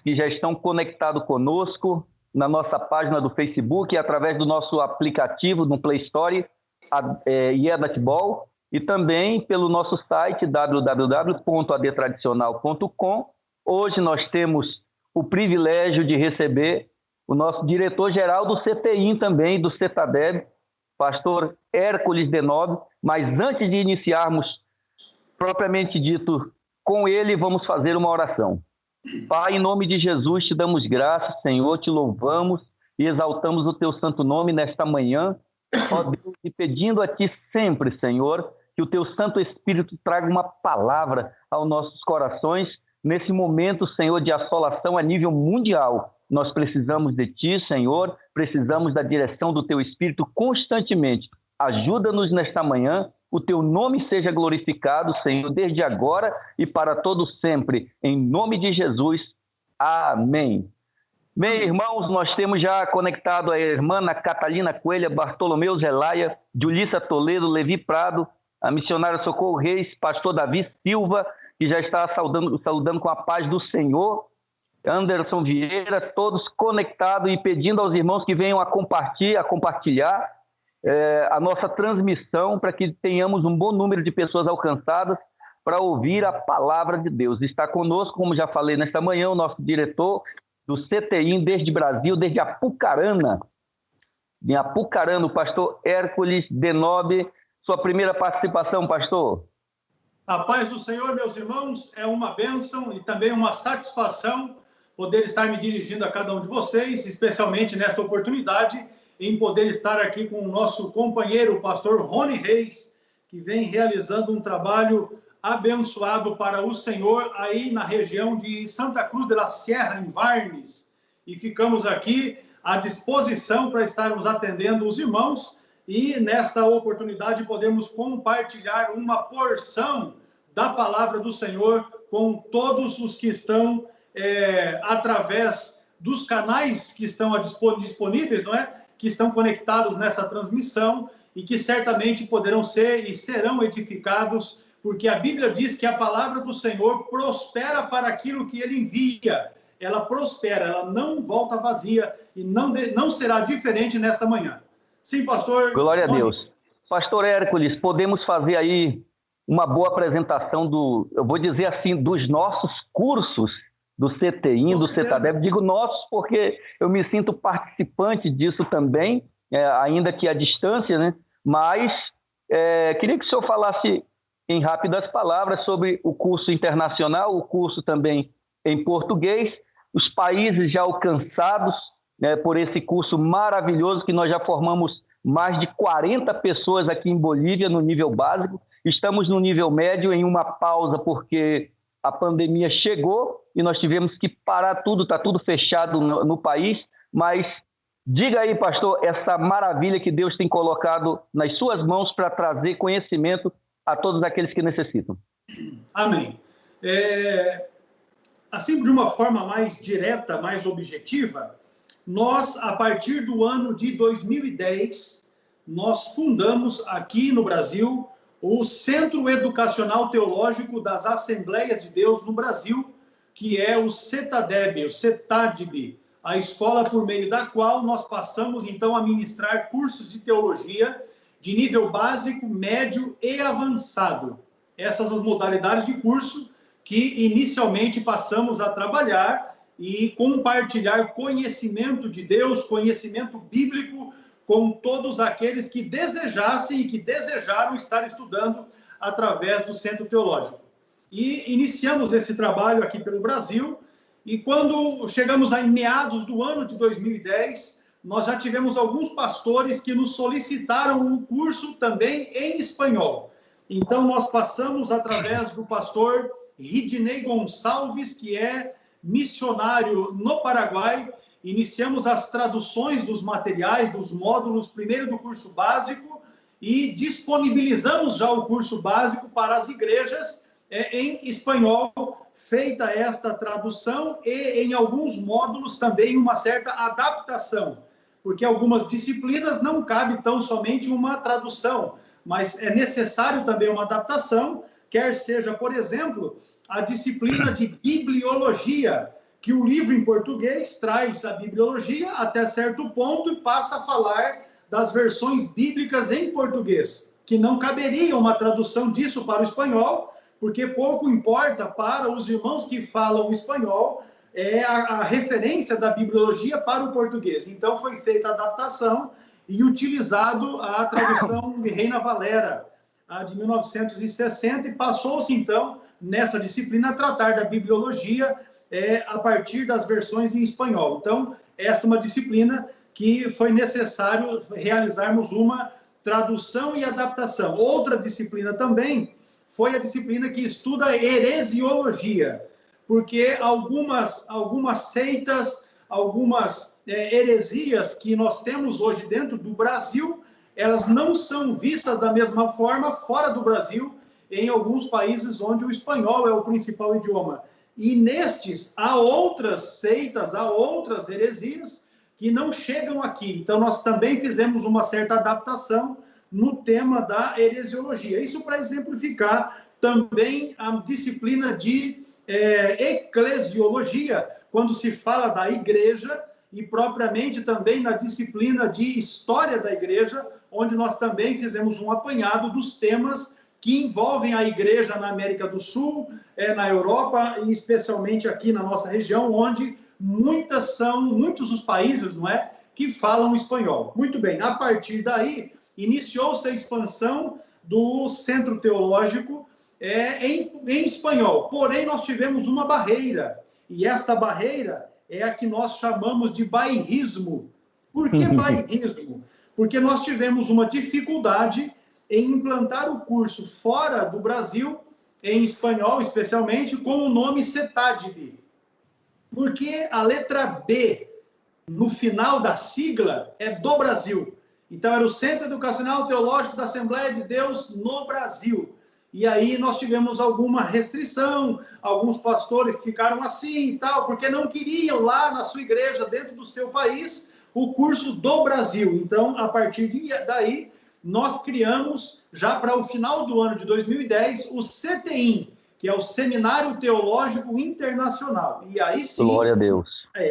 que já estão conectados conosco na nossa página do Facebook, através do nosso aplicativo no Play Store, Iedatball, e também pelo nosso site www.adtradicional.com. Hoje nós temos o privilégio de receber o nosso diretor-geral do CTI também, do CETADEB, pastor Hércules Denobe. Mas antes de iniciarmos, propriamente dito, com ele, vamos fazer uma oração. Pai, em nome de Jesus, te damos graças, Senhor, te louvamos e exaltamos o teu santo nome nesta manhã, ó Deus, e pedindo a ti sempre, Senhor, que o teu Santo Espírito traga uma palavra aos nossos corações. Nesse momento, Senhor, de assolação a nível mundial, nós precisamos de ti, Senhor, precisamos da direção do teu Espírito constantemente. Ajuda-nos nesta manhã, o teu nome seja glorificado, Senhor, desde agora e para todo sempre, em nome de Jesus. Amém. Bem, irmãos, nós temos já conectado a irmã Ana Catalina Coelho, Bartolomeu Zelaya, Julissa Toledo, Levi Prado, a missionária Socorro Reis, pastor Davi Silva, que já está saudando com a paz do Senhor, Anderson Vieira, todos conectados e pedindo aos irmãos que venham a compartilhar a nossa transmissão, para que tenhamos um bom número de pessoas alcançadas para ouvir a palavra de Deus. Está conosco, como já falei nesta manhã, o nosso diretor do CTI desde Brasil, desde Apucarana, o pastor Hércules Denobe. Sua primeira participação, pastor. A paz do Senhor, meus irmãos, é uma bênção e também uma satisfação poder estar me dirigindo a cada um de vocês, especialmente nesta oportunidade, em poder estar aqui com o nosso companheiro, o pastor Rony Reis, que vem realizando um trabalho abençoado para o Senhor aí na região de Santa Cruz de la Sierra, em Varnes. E ficamos aqui à disposição para estarmos atendendo os irmãos e, nesta oportunidade, podemos compartilhar uma porção da palavra do Senhor com todos os que estão através dos canais que estão disponíveis, não é? Que estão conectados nessa transmissão e que certamente poderão ser e serão edificados, porque a Bíblia diz que a palavra do Senhor prospera para aquilo que ele envia. Ela prospera, ela não volta vazia e não será diferente nesta manhã. Sim, pastor. Glória a Deus. Pastor Hércules, podemos fazer aí uma boa apresentação eu vou dizer assim, dos nossos cursos do CTI, do CETADEB. Digo nossos porque eu me sinto participante disso também, ainda que à distância, né? Mas queria que o senhor falasse em rápidas palavras sobre o curso internacional, o curso também em português, os países já alcançados, né, por esse curso maravilhoso, que nós já formamos mais de 40 pessoas aqui em Bolívia no nível básico. Estamos no nível médio em uma pausa porque a pandemia chegou e nós tivemos que parar tudo, está tudo fechado no país. Mas diga aí, pastor, essa maravilha que Deus tem colocado nas suas mãos para trazer conhecimento a todos aqueles que necessitam. Amém. Assim, de uma forma mais direta, mais objetiva, nós, a partir do ano de 2010, nós fundamos aqui no Brasil o Centro Educacional Teológico das Assembleias de Deus no Brasil, que é o CETADEB, o CETADB, a escola por meio da qual nós passamos, então, a ministrar cursos de teologia de nível básico, médio e avançado. Essas as modalidades de curso que inicialmente passamos a trabalhar e compartilhar conhecimento de Deus, conhecimento bíblico, com todos aqueles que desejassem e que desejaram estar estudando através do Centro Teológico. E iniciamos esse trabalho aqui pelo Brasil, e quando chegamos em meados do ano de 2010, nós já tivemos alguns pastores que nos solicitaram um curso também em espanhol. Então, nós passamos através do pastor Ridney Gonçalves, que é missionário no Paraguai. Iniciamos as traduções dos materiais, dos módulos, primeiro do curso básico, e disponibilizamos já o curso básico para as igrejas em espanhol, feita esta tradução, e em alguns módulos também uma certa adaptação, porque algumas disciplinas não cabe tão somente uma tradução, mas é necessário também uma adaptação, quer seja, por exemplo, a disciplina de bibliologia, que o livro em português traz a bibliologia até certo ponto e passa a falar das versões bíblicas em português, que não caberia uma tradução disso para o espanhol, porque pouco importa para os irmãos que falam espanhol a referência da bibliologia para o português. Então, foi feita a adaptação e utilizado a tradução de Reina Valera, a de 1960, e passou-se, então, nessa disciplina, a tratar da bibliologia a partir das versões em espanhol. Então, esta é uma disciplina que foi necessário realizarmos uma tradução e adaptação. Outra disciplina também foi a disciplina que estuda heresiologia, porque algumas seitas, algumas heresias que nós temos hoje dentro do Brasil, elas não são vistas da mesma forma fora do Brasil, em alguns países onde o espanhol é o principal idioma. E nestes, há outras seitas, há outras heresias que não chegam aqui. Então, nós também fizemos uma certa adaptação no tema da heresiologia. Isso para exemplificar também a disciplina de eclesiologia, quando se fala da igreja, e propriamente também na disciplina de história da igreja, onde nós também fizemos um apanhado dos temas que envolvem a igreja na América do Sul, na Europa e especialmente aqui na nossa região, onde muitos os países, não é, que falam espanhol. Muito bem, a partir daí, iniciou-se a expansão do Centro Teológico em espanhol. Porém, nós tivemos uma barreira, e esta barreira é a que nós chamamos de bairrismo. Por que bairrismo? Porque nós tivemos uma dificuldade em implantar o curso fora do Brasil, em espanhol especialmente, com o nome CETADB. Porque a letra B, no final da sigla, é do Brasil. Então, era o Centro Educacional Teológico da Assembleia de Deus no Brasil. E aí nós tivemos alguma restrição, alguns pastores que ficaram assim e tal, porque não queriam lá na sua igreja, dentro do seu país, o curso do Brasil. Então, a partir daí, nós criamos, já para o final do ano de 2010, o CTIM, que é o Seminário Teológico Internacional. E aí sim... Glória a Deus.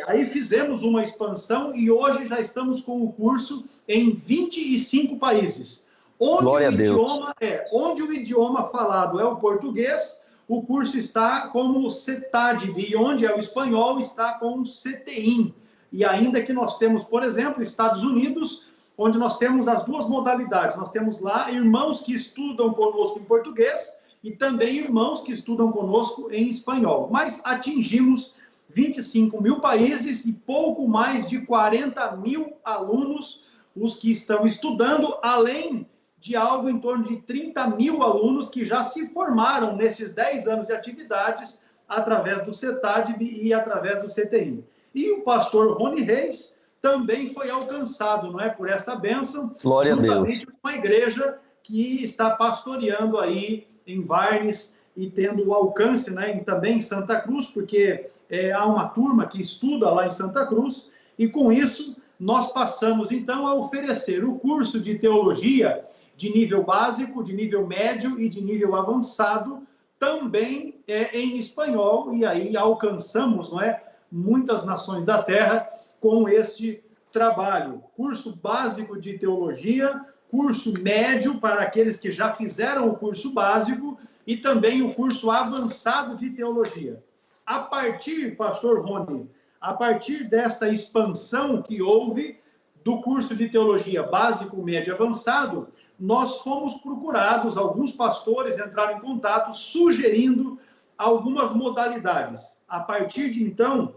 Aí fizemos uma expansão e hoje já estamos com o curso em 25 países. Onde o idioma falado é o português, o curso está como CETADB, e onde é o espanhol está com o CTIM. E ainda que nós temos, por exemplo, Estados Unidos, onde nós temos as duas modalidades. Nós temos lá irmãos que estudam conosco em português e também irmãos que estudam conosco em espanhol. Mas atingimos 25 mil países e pouco mais de 40 mil alunos, os que estão estudando, além de algo em torno de 30 mil alunos que já se formaram nesses 10 anos de atividades através do CETADB e através do CTI. E o pastor Rony Reis também foi alcançado, não é, por esta bênção, Glória juntamente com uma igreja que está pastoreando aí em Varnes e tendo o alcance, né, também em Santa Cruz, porque há uma turma que estuda lá em Santa Cruz, e com isso nós passamos então a oferecer o curso de teologia de nível básico, de nível médio e de nível avançado, também em espanhol, e aí alcançamos, não é, muitas nações da terra com este trabalho. Curso básico de teologia, curso médio para aqueles que já fizeram o curso básico e também o curso avançado de teologia. A partir, pastor Rony, a partir desta expansão que houve do curso de teologia básico, médio e avançado, nós fomos procurados, alguns pastores entraram em contato sugerindo algumas modalidades. A partir de então,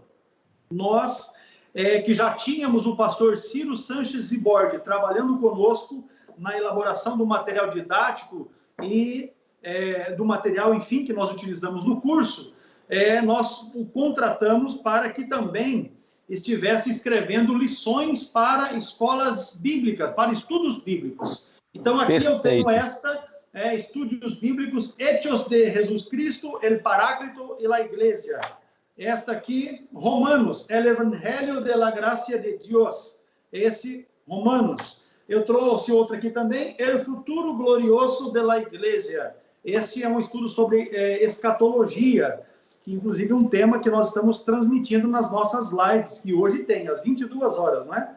nós, que já tínhamos o pastor Ciro Sanches Zibordi trabalhando conosco na elaboração do material didático e do material, enfim, que nós utilizamos no curso, nós o contratamos para que também estivesse escrevendo lições para escolas bíblicas, para estudos bíblicos. Então, aqui eu tenho Estudos Bíblicos Hechos de Jesus Cristo, el Paráclito y la Iglesia. Esta aqui, Romanos, El Evangelho de la Gracia de Dios. Esse, Romanos. Eu trouxe outro aqui também, El Futuro Glorioso de la Iglesia. Esse é um estudo sobre escatologia. que inclusive é um tema que nós estamos transmitindo nas nossas lives, que hoje tem, às 22 horas, não é?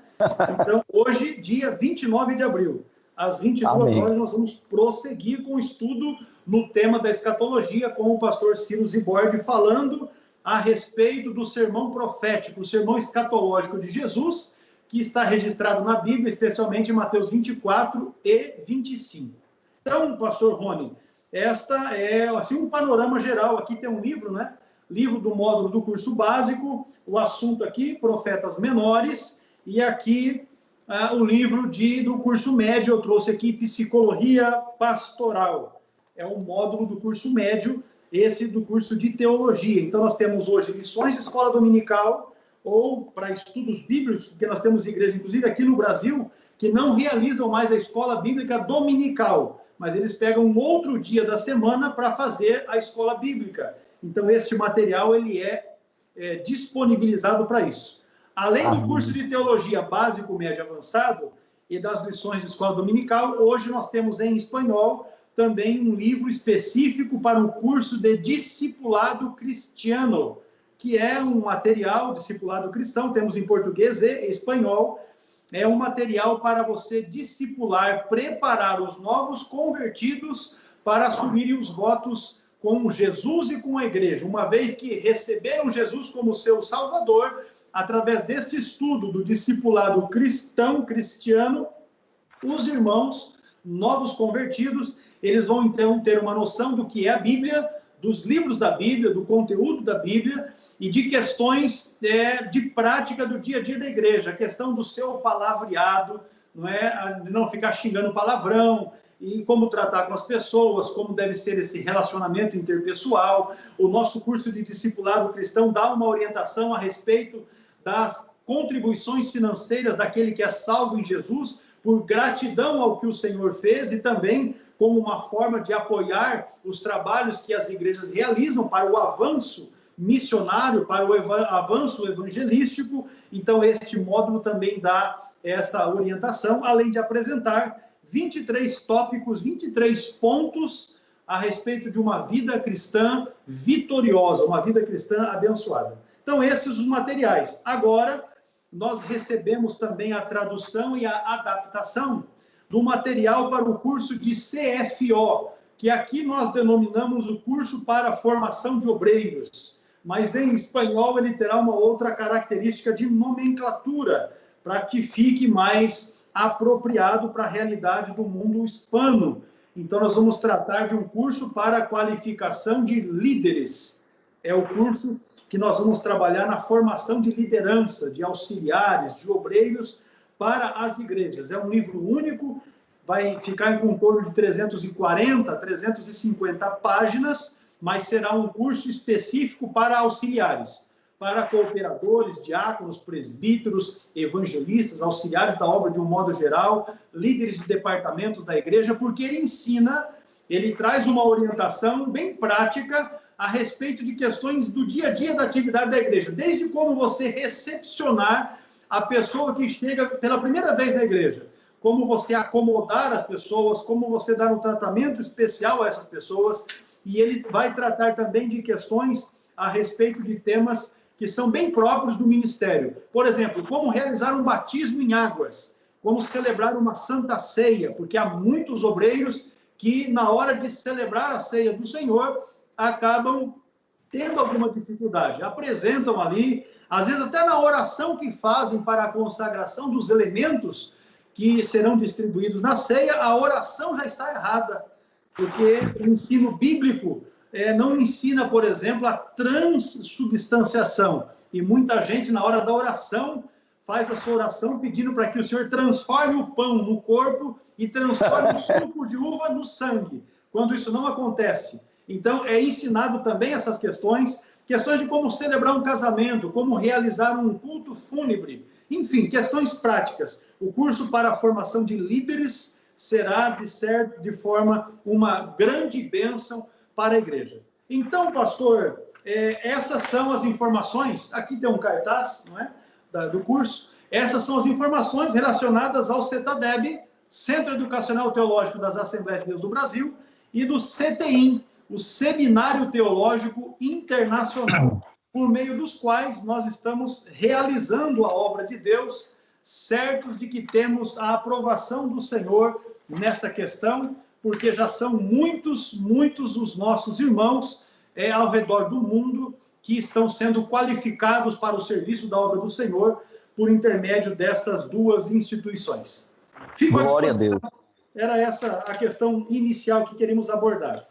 Então, hoje, dia 29 de abril, às 22 horas, nós vamos prosseguir com o estudo no tema da escatologia, com o pastor Ciro Zibordi, falando a respeito do sermão profético, o sermão escatológico de Jesus, que está registrado na Bíblia, especialmente em Mateus 24 e 25. Então, pastor Rony, esta é assim, um panorama geral. Aqui tem um livro, né? Livro do módulo do curso básico, o assunto aqui, Profetas Menores, e aqui o livro do curso médio, eu trouxe aqui Psicologia Pastoral. É um módulo do curso médio, esse do curso de Teologia. Então, nós temos hoje lições de escola dominical, ou para estudos bíblicos, porque nós temos igrejas, inclusive aqui no Brasil, que não realizam mais a escola bíblica dominical, mas eles pegam um outro dia da semana para fazer a escola bíblica. Então, este material ele é disponibilizado para isso. Além do curso de Teologia Básico, Médio e Avançado e das lições de escola dominical, hoje nós temos em espanhol também um livro específico para o curso de Discipulado Cristiano, que é um material, discipulado cristão, temos em português e espanhol, é um material para você discipular, preparar os novos convertidos para assumirem os votos com Jesus e com a igreja. Uma vez que receberam Jesus como seu Salvador, através deste estudo do discipulado cristiano, os irmãos novos convertidos, eles vão então ter uma noção do que é a Bíblia, dos livros da Bíblia, do conteúdo da Bíblia e de questões de prática do dia a dia da igreja, a questão do seu palavreado, não ficar xingando palavrão, e como tratar com as pessoas, como deve ser esse relacionamento interpessoal. O nosso curso de discipulado cristão dá uma orientação a respeito das contribuições financeiras daquele que é salvo em Jesus, por gratidão ao que o Senhor fez e também como uma forma de apoiar os trabalhos que as igrejas realizam para o avanço missionário, para o avanço evangelístico. Então, este módulo também dá essa orientação, além de apresentar 23 tópicos, 23 pontos a respeito de uma vida cristã vitoriosa, uma vida cristã abençoada. Então, esses os materiais. Agora, nós recebemos também a tradução e a adaptação do material para o curso de CFO, que aqui nós denominamos o curso para formação de obreiros, mas em espanhol ele terá uma outra característica de nomenclatura, para que fique mais apropriado para a realidade do mundo hispano. Então, nós vamos tratar de um curso para a qualificação de líderes. É o curso que nós vamos trabalhar na formação de liderança, de auxiliares, de obreiros para as igrejas. É um livro único, vai ficar em torno de 340, 350 páginas, mas será um curso específico para auxiliares, para cooperadores, diáconos, presbíteros, evangelistas, auxiliares da obra de um modo geral, líderes de departamentos da igreja, porque ele traz uma orientação bem prática a respeito de questões do dia a dia da atividade da igreja, desde como você recepcionar a pessoa que chega pela primeira vez na igreja, como você acomodar as pessoas, como você dar um tratamento especial a essas pessoas, e ele vai tratar também de questões a respeito de temas que são bem próprios do ministério. Por exemplo, como realizar um batismo em águas, como celebrar uma santa ceia, porque há muitos obreiros que, na hora de celebrar a ceia do Senhor, acabam tendo alguma dificuldade. Apresentam ali, às vezes até na oração que fazem para a consagração dos elementos que serão distribuídos na ceia, a oração já está errada, porque o ensino bíblico não ensina, por exemplo, a transubstanciação. E muita gente, na hora da oração, faz a sua oração pedindo para que o Senhor transforme o pão no corpo e transforme o suco de uva no sangue, quando isso não acontece. Então, é ensinado também essas questões de como celebrar um casamento, como realizar um culto fúnebre, enfim, questões práticas. O curso para a formação de líderes será, de forma, uma grande bênção para a igreja. Então, pastor, essas são as informações, aqui tem um cartaz, não é, do curso, essas são as informações relacionadas ao CETADEB, Centro Educacional Teológico das Assembleias de Deus do Brasil, e do CETEIM, o Seminário Teológico Internacional, por meio dos quais nós estamos realizando a obra de Deus, certos de que temos a aprovação do Senhor nesta questão, porque já são muitos os nossos irmãos ao redor do mundo que estão sendo qualificados para o serviço da obra do Senhor por intermédio destas duas instituições. Fico à disposição. Era essa a questão inicial que queríamos abordar.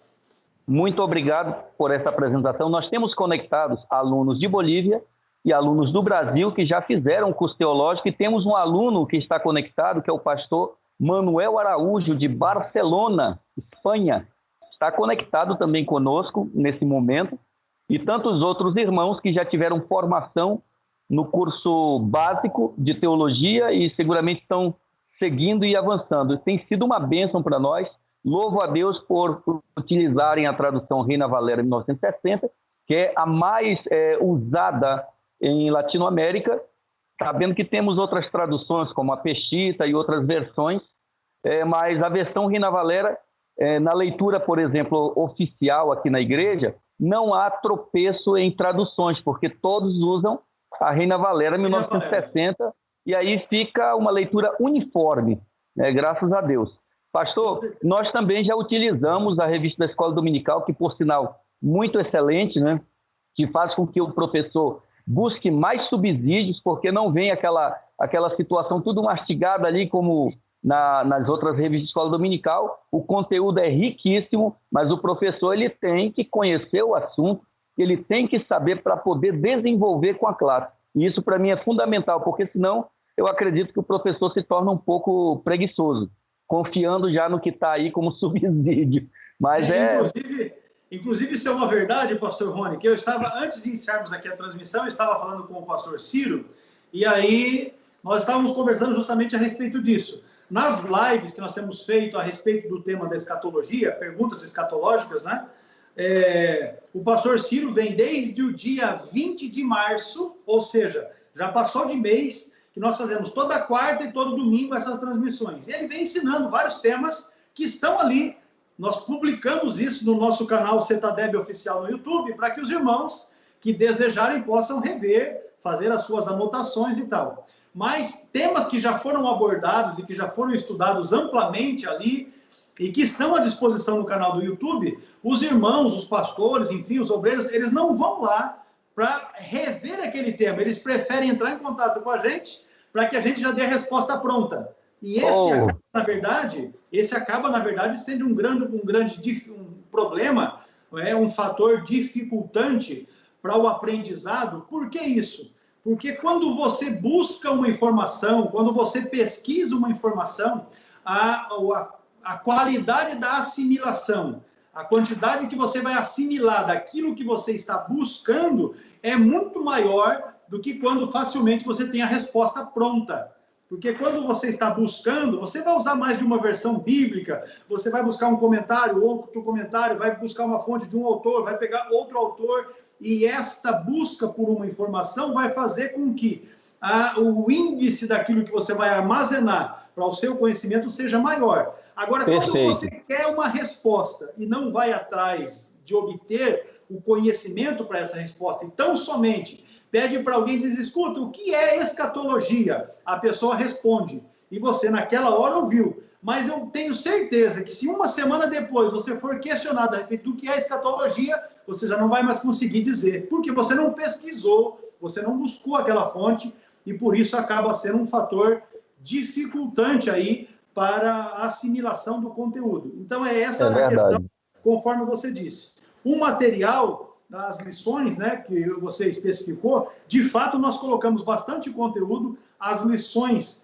Muito obrigado por essa apresentação. Nós temos conectados alunos de Bolívia e alunos do Brasil que já fizeram o curso teológico, e temos um aluno que está conectado, que é o pastor Manuel Araújo, de Barcelona, Espanha. Está conectado também conosco nesse momento, e tantos outros irmãos que já tiveram formação no curso básico de teologia e seguramente estão seguindo e avançando. Tem sido uma bênção para nós. Louvo a Deus por utilizarem a tradução Reina Valera 1960, que é a mais usada em Latinoamérica, sabendo que temos outras traduções, como a Peshitta e outras versões, mas a versão Reina Valera, na leitura, por exemplo, oficial aqui na igreja, não há tropeço em traduções, porque todos usam a Reina Valera 1960, e aí fica uma leitura uniforme, né? Graças a Deus. Pastor, nós também já utilizamos a revista da Escola Dominical, que, por sinal, muito excelente, né? Que faz com que o professor busque mais subsídios, porque não vem aquela situação tudo mastigada ali, como nas outras revistas de Escola Dominical. O conteúdo é riquíssimo, mas o professor ele tem que conhecer o assunto, ele tem que saber para poder desenvolver com a classe. E isso, para mim, é fundamental, porque senão eu acredito que o professor se torna um pouco preguiçoso, confiando já no que está aí como subsídio. Mas Inclusive, isso é uma verdade, pastor Rony, que eu estava, antes de iniciarmos aqui a transmissão, eu estava falando com o pastor Ciro, e aí nós estávamos conversando justamente a respeito disso. Nas lives que nós temos feito a respeito do tema da escatologia, perguntas escatológicas, né? O pastor Ciro vem desde o dia 20 de março, ou seja, já passou de mês, que nós fazemos toda quarta e todo domingo essas transmissões. E ele vem ensinando vários temas que estão ali. Nós publicamos isso no nosso canal Cetadeb Oficial no YouTube, para que os irmãos que desejarem possam rever, fazer as suas anotações e tal. Mas temas que já foram abordados e que já foram estudados amplamente ali e que estão à disposição no canal do YouTube, os irmãos, os pastores, enfim, os obreiros, eles não vão lá para rever aquele tema. Eles preferem entrar em contato com a gente para que a gente já dê a resposta pronta. E esse acaba, na verdade, sendo um problema, um fator dificultante para o aprendizado. Por que isso? Porque quando você busca uma informação, quando você pesquisa uma informação, a qualidade da assimilação, a quantidade que você vai assimilar daquilo que você está buscando é muito maior do que quando facilmente você tem a resposta pronta. Porque quando você está buscando, você vai usar mais de uma versão bíblica, você vai buscar um comentário, outro comentário, vai buscar uma fonte de um autor, vai pegar outro autor, e esta busca por uma informação vai fazer com que o índice daquilo que você vai armazenar para o seu conhecimento seja maior. Agora, quando você quer uma resposta e não vai atrás de obter o conhecimento para essa resposta, e tão somente pede para alguém e diz, escuta, o que é escatologia? A pessoa responde, e você naquela hora ouviu. Mas eu tenho certeza que se uma semana depois você for questionado a respeito do que é escatologia, você já não vai mais conseguir dizer, porque você não pesquisou, você não buscou aquela fonte, e por isso acaba sendo um fator dificultante aí para a assimilação do conteúdo. Então é essa a questão, conforme você disse. O material das lições, né, que você especificou, de fato nós colocamos bastante conteúdo. As lições,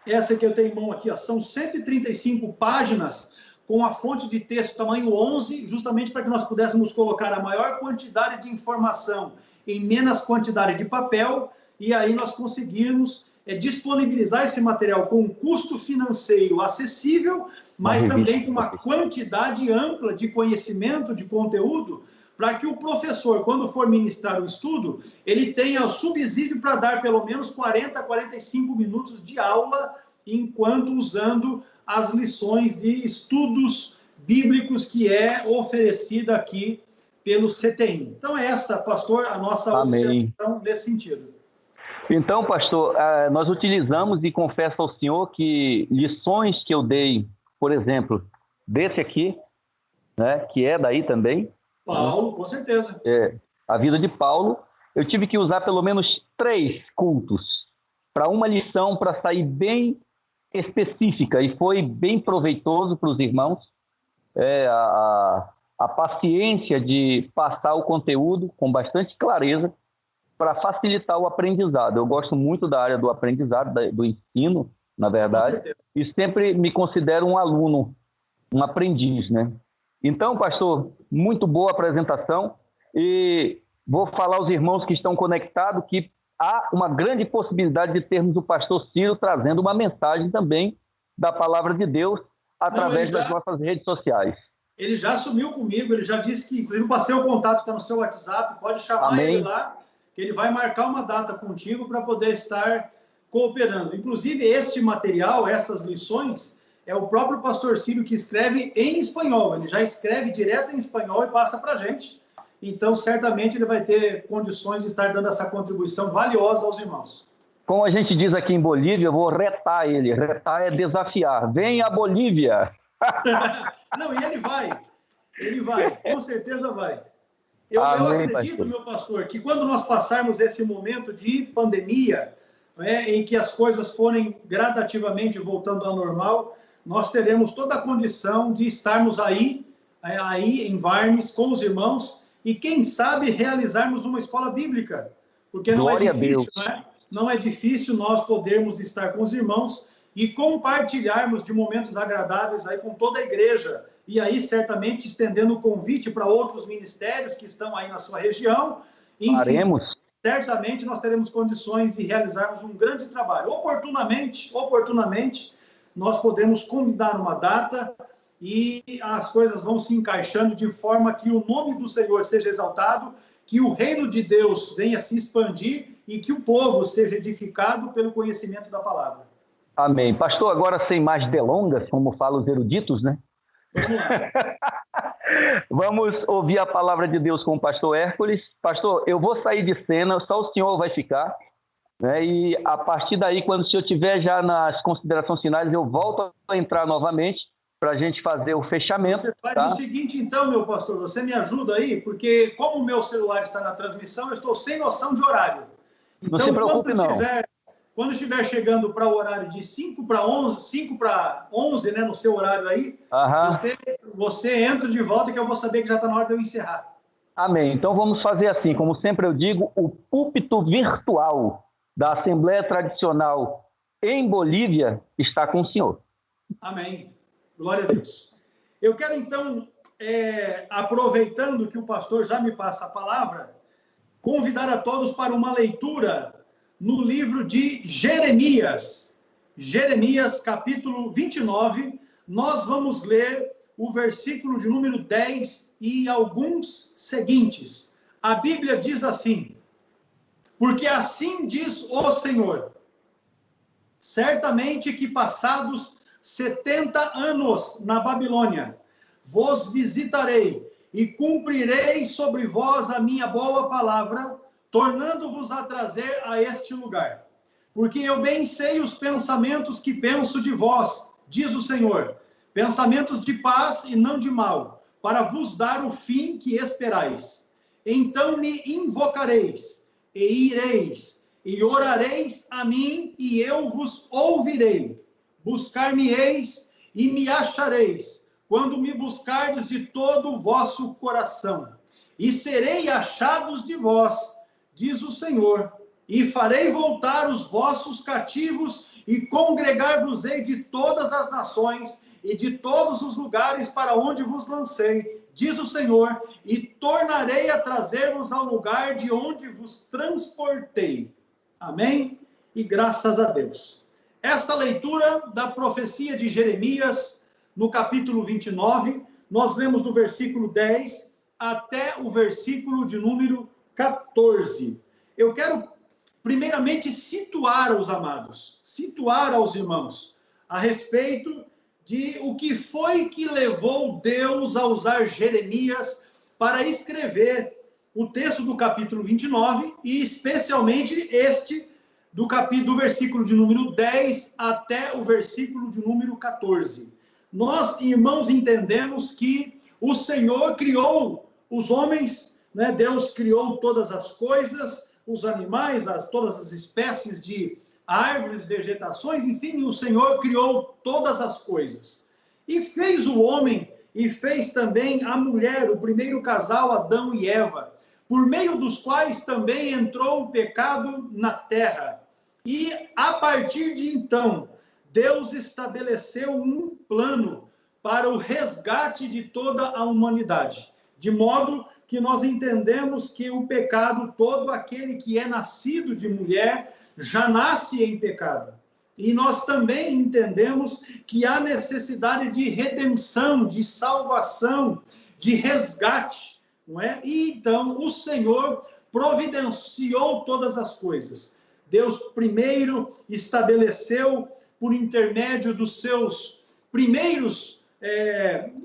essa que eu tenho em mão aqui, são 135 páginas com a fonte de texto tamanho 11, justamente para que nós pudéssemos colocar a maior quantidade de informação em menos quantidade de papel, e aí nós conseguirmos disponibilizar esse material com um custo financeiro acessível, mas também com uma quantidade ampla de conhecimento, de conteúdo, para que o professor, quando for ministrar o estudo, ele tenha o subsídio para dar pelo menos 40 a 45 minutos de aula, enquanto usando as lições de estudos bíblicos que é oferecida aqui pelo CTI. Então, é esta, pastor, a nossa observação nesse sentido. Então, pastor, nós utilizamos, e confesso ao senhor que lições que eu dei, por exemplo, desse aqui, né, que é daí também. Paulo, com certeza. A vida de Paulo, eu tive que usar pelo menos 3 cultos para uma lição, para sair bem específica, e foi bem proveitoso para os irmãos. A paciência de passar o conteúdo com bastante clareza para facilitar o aprendizado. Eu gosto muito da área do aprendizado, do ensino, na verdade, e sempre me considero um aluno, um aprendiz, né? Então, pastor, muito boa apresentação, e vou falar aos irmãos que estão conectados que há uma grande possibilidade de termos o pastor Ciro trazendo uma mensagem também da palavra de Deus através das nossas redes sociais. Ele já assumiu comigo, ele já disse que, inclusive, passei o contato, está no seu WhatsApp, pode chamar ele lá, que ele vai marcar uma data contigo para poder estar cooperando. Inclusive, este material, essas lições, é o próprio pastor Ciro que escreve em espanhol. Ele já escreve direto em espanhol e passa para a gente. Então, certamente, ele vai ter condições de estar dando essa contribuição valiosa aos irmãos. Como a gente diz aqui em Bolívia, eu vou retar ele. Retar é desafiar. Vem a Bolívia! Não, e ele vai, com certeza vai. Eu acredito, meu pastor, que quando nós passarmos esse momento de pandemia, em que as coisas forem gradativamente voltando ao normal, nós teremos toda a condição de estarmos aí em Varnes com os irmãos e, quem sabe, realizarmos uma escola bíblica. Porque não é difícil, né? Não é difícil nós podermos estar com os irmãos e compartilharmos de momentos agradáveis aí com toda a igreja. E aí, certamente, estendendo o convite para outros ministérios que estão aí na sua região. Enfim, certamente nós teremos condições de realizarmos um grande trabalho. Oportunamente, nós podemos combinar uma data e as coisas vão se encaixando de forma que o nome do Senhor seja exaltado, que o reino de Deus venha se expandir e que o povo seja edificado pelo conhecimento da palavra. Amém. Pastor, agora sem mais delongas, como falam os eruditos, né? Vamos lá. Vamos ouvir a palavra de Deus com o pastor Hércules. Pastor, eu vou sair de cena, só o senhor vai ficar, né? E a partir daí, quando o senhor estiver já nas considerações finais, eu volto a entrar novamente para a gente fazer o fechamento. Você faz o seguinte, então, meu pastor, você me ajuda aí, porque como o meu celular está na transmissão, eu estou sem noção de horário. Então, não se preocupe, quando estiver chegando para o horário de 5 para 11, né, no seu horário aí, você entra de volta que eu vou saber que já está na hora de eu encerrar. Amém. Então vamos fazer assim, como sempre eu digo, o púlpito virtual da Assembleia Tradicional em Bolívia está com o senhor. Amém. Glória a Deus. Eu quero então, aproveitando que o pastor já me passa a palavra, convidar a todos para uma leitura no livro de Jeremias. Jeremias, capítulo 29, nós vamos ler o versículo de número 10 e alguns seguintes. A Bíblia diz assim: porque assim diz o Senhor, certamente que passados 70 anos na Babilônia, vos visitarei e cumprirei sobre vós a minha boa palavra, tornando-vos a trazer a este lugar. Porque eu bem sei os pensamentos que penso de vós, diz o Senhor, pensamentos de paz e não de mal, para vos dar o fim que esperais. Então me invocareis, e ireis, e orareis a mim, e eu vos ouvirei. Buscar-me-eis, e me achareis, quando me buscardes de todo o vosso coração. E serei achados de vós, diz o Senhor, e farei voltar os vossos cativos, e congregar-vos-ei de todas as nações, e de todos os lugares para onde vos lancei, diz o Senhor, e tornarei a trazer-vos ao lugar de onde vos transportei. Amém? E graças a Deus. Esta leitura da profecia de Jeremias, no capítulo 29, nós lemos do versículo 10 até o versículo de número 14. Eu quero, primeiramente, situar os amados, situar aos irmãos, a respeito de o que foi que levou Deus a usar Jeremias para escrever o texto do capítulo 29, e especialmente este do versículo de número 10 até o versículo de número 14. Nós, irmãos, entendemos que o Senhor criou os homens, né? Deus criou todas as coisas, os animais, todas as espécies de árvores, vegetações, enfim, o Senhor criou todas as coisas. E fez o homem, e fez também a mulher, o primeiro casal, Adão e Eva, por meio dos quais também entrou o pecado na terra. E, a partir de então, Deus estabeleceu um plano para o resgate de toda a humanidade, de modo que nós entendemos que o pecado, todo aquele que é nascido de mulher, já nasce em pecado. E nós também entendemos que há necessidade de redenção, de salvação, de resgate, não é? E então o Senhor providenciou todas as coisas. Deus primeiro estabeleceu, por intermédio dos seus primeiros,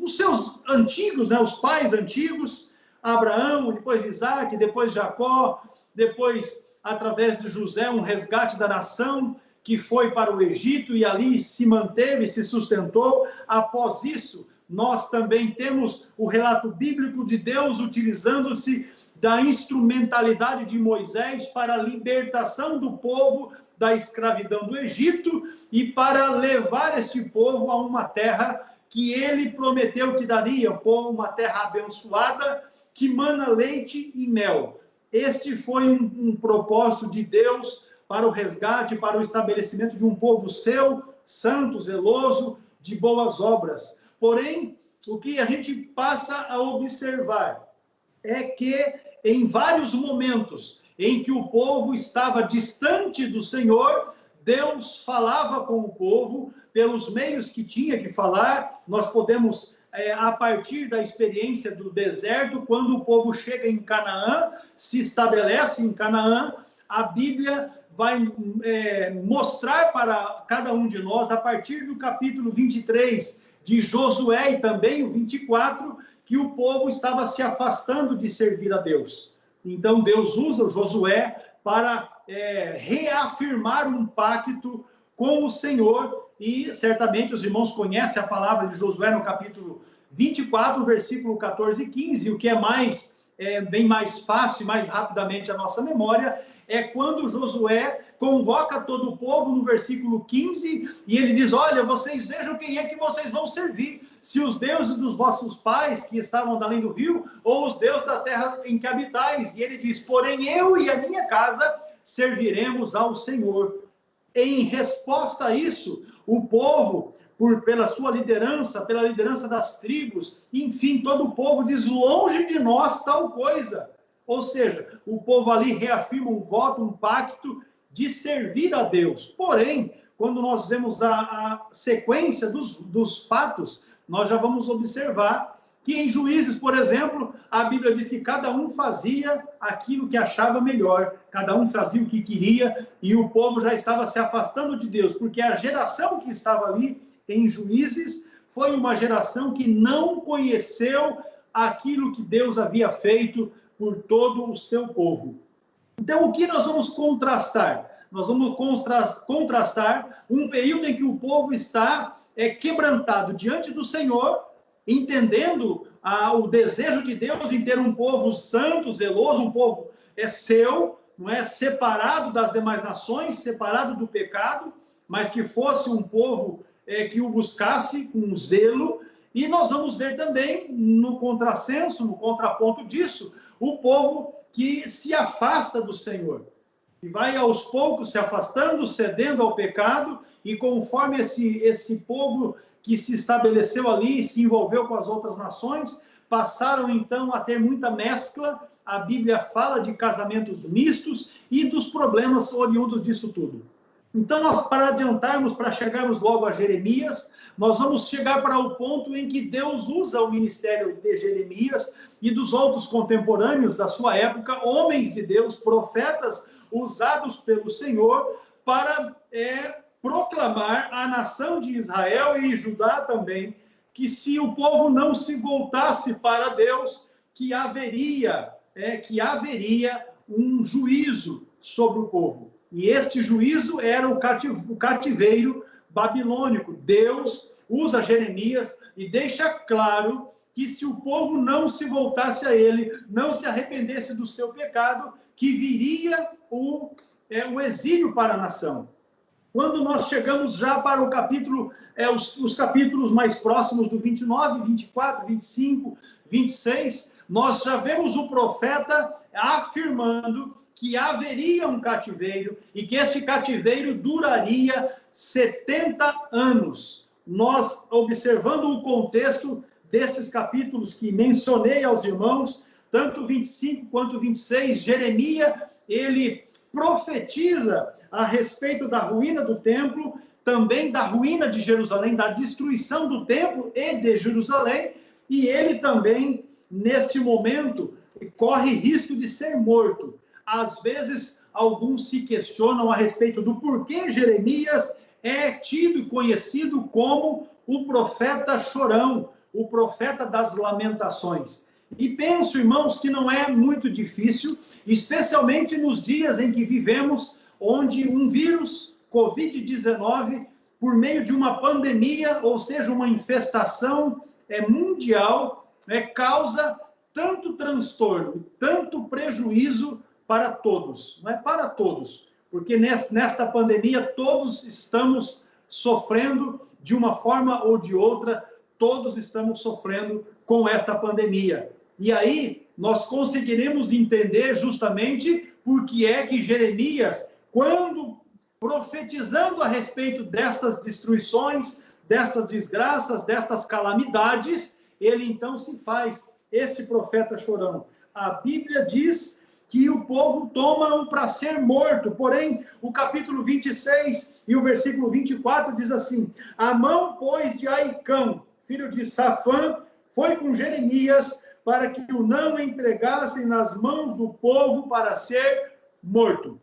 os seus antigos, né, os pais antigos, Abraão, depois Isaac, depois Jacó, depois, através de José, um resgate da nação, que foi para o Egito e ali se manteve, se sustentou. Após isso, nós também temos o relato bíblico de Deus utilizando-se da instrumentalidade de Moisés para a libertação do povo da escravidão do Egito e para levar este povo a uma terra que ele prometeu que daria, uma terra abençoada, que mana leite e mel. Este foi um propósito de Deus para o resgate, para o estabelecimento de um povo seu, santo, zeloso, de boas obras. Porém, o que a gente passa a observar é que em vários momentos em que o povo estava distante do Senhor, Deus falava com o povo pelos meios que tinha que falar. Nós podemos, a partir da experiência do deserto, quando o povo chega em Canaã, se estabelece em Canaã, a Bíblia vai mostrar para cada um de nós, a partir do capítulo 23 de Josué e também o 24, que o povo estava se afastando de servir a Deus. Então Deus usa o Josué para reafirmar um pacto com o Senhor, e certamente os irmãos conhecem a palavra de Josué no capítulo 24, versículo 14 e 15, o que é bem mais fácil, mais rapidamente a nossa memória, é quando Josué convoca todo o povo no versículo 15, e ele diz: olha, vocês vejam quem é que vocês vão servir, se os deuses dos vossos pais que estavam além do rio, ou os deuses da terra em que habitais. E ele diz: porém eu e a minha casa serviremos ao Senhor. Em resposta a isso, o povo, pela sua liderança, pela liderança das tribos, enfim, todo o povo diz: longe de nós tal coisa. Ou seja, o povo ali reafirma um voto, um pacto de servir a Deus. Porém, quando nós vemos a sequência dos fatos, nós já vamos observar que em Juízes, por exemplo, a Bíblia diz que cada um fazia aquilo que achava melhor, cada um fazia o que queria, e o povo já estava se afastando de Deus, porque a geração que estava ali em Juízes foi uma geração que não conheceu aquilo que Deus havia feito por todo o seu povo. Então, o que nós vamos contrastar? Nós vamos contrastar um período em que o povo está quebrantado diante do Senhor, entendendo o desejo de Deus em ter um povo santo, zeloso, um povo seu, não é, separado das demais nações, separado do pecado, mas que fosse um povo que o buscasse com zelo. E nós vamos ver também, no contrassenso, no contraponto disso, o povo que se afasta do Senhor, e vai aos poucos se afastando, cedendo ao pecado, e conforme esse povo que se estabeleceu ali e se envolveu com as outras nações, passaram então a ter muita mescla. A Bíblia fala de casamentos mistos e dos problemas oriundos disso tudo. Então, nós, para adiantarmos, para chegarmos logo a Jeremias, nós vamos chegar para o ponto em que Deus usa o ministério de Jeremias e dos outros contemporâneos da sua época, homens de Deus, profetas usados pelo Senhor, para proclamar à nação de Israel e Judá também, que se o povo não se voltasse para Deus, que haveria um juízo sobre o povo. E este juízo era o cativeiro babilônico. Deus usa Jeremias e deixa claro que se o povo não se voltasse a ele, não se arrependesse do seu pecado, que viria o exílio para a nação. Quando nós chegamos já para o capítulo, os capítulos mais próximos do 29, 24, 25, 26, nós já vemos o profeta afirmando que haveria um cativeiro e que este cativeiro duraria 70 anos. Nós, observando o contexto desses capítulos que mencionei aos irmãos, tanto 25 quanto 26, Jeremias, ele profetiza a respeito da ruína do templo, também da ruína de Jerusalém, da destruição do templo e de Jerusalém, e ele também, neste momento, corre risco de ser morto. Às vezes, alguns se questionam a respeito do porquê Jeremias é tido e conhecido como o profeta chorão, o profeta das lamentações. E penso, irmãos, que não é muito difícil, especialmente nos dias em que vivemos, onde um vírus, Covid-19, por meio de uma pandemia, ou seja, uma infestação mundial, causa tanto transtorno, tanto prejuízo para todos, não é para todos, porque nesta pandemia todos estamos sofrendo de uma forma ou de outra, todos estamos sofrendo com esta pandemia. E aí nós conseguiremos entender justamente por que é que Jeremias, quando profetizando a respeito destas destruições, destas desgraças, destas calamidades, ele então se faz esse profeta chorão. A Bíblia diz que o povo toma para ser morto, porém, o capítulo 26 e o versículo 24 diz assim: a mão, pois, de Aicão, filho de Safã, foi com Jeremias para que o não entregassem nas mãos do povo para ser morto.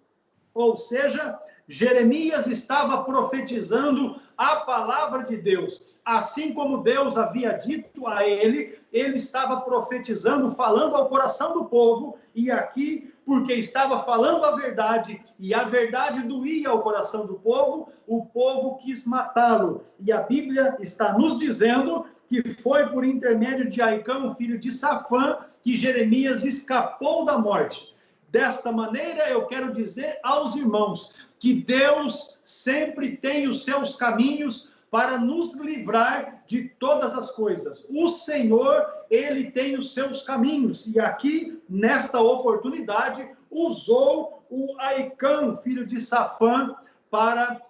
Ou seja, Jeremias estava profetizando a palavra de Deus. Assim como Deus havia dito a ele, ele estava profetizando, falando ao coração do povo, e aqui, porque estava falando a verdade, e a verdade doía ao coração do povo, o povo quis matá-lo. E a Bíblia está nos dizendo que foi por intermédio de Aicão, filho de Safã, que Jeremias escapou da morte. Desta maneira, eu quero dizer aos irmãos que Deus sempre tem os seus caminhos para nos livrar de todas as coisas. O Senhor, ele tem os seus caminhos. E aqui, nesta oportunidade, usou o Aicão, filho de Safã, para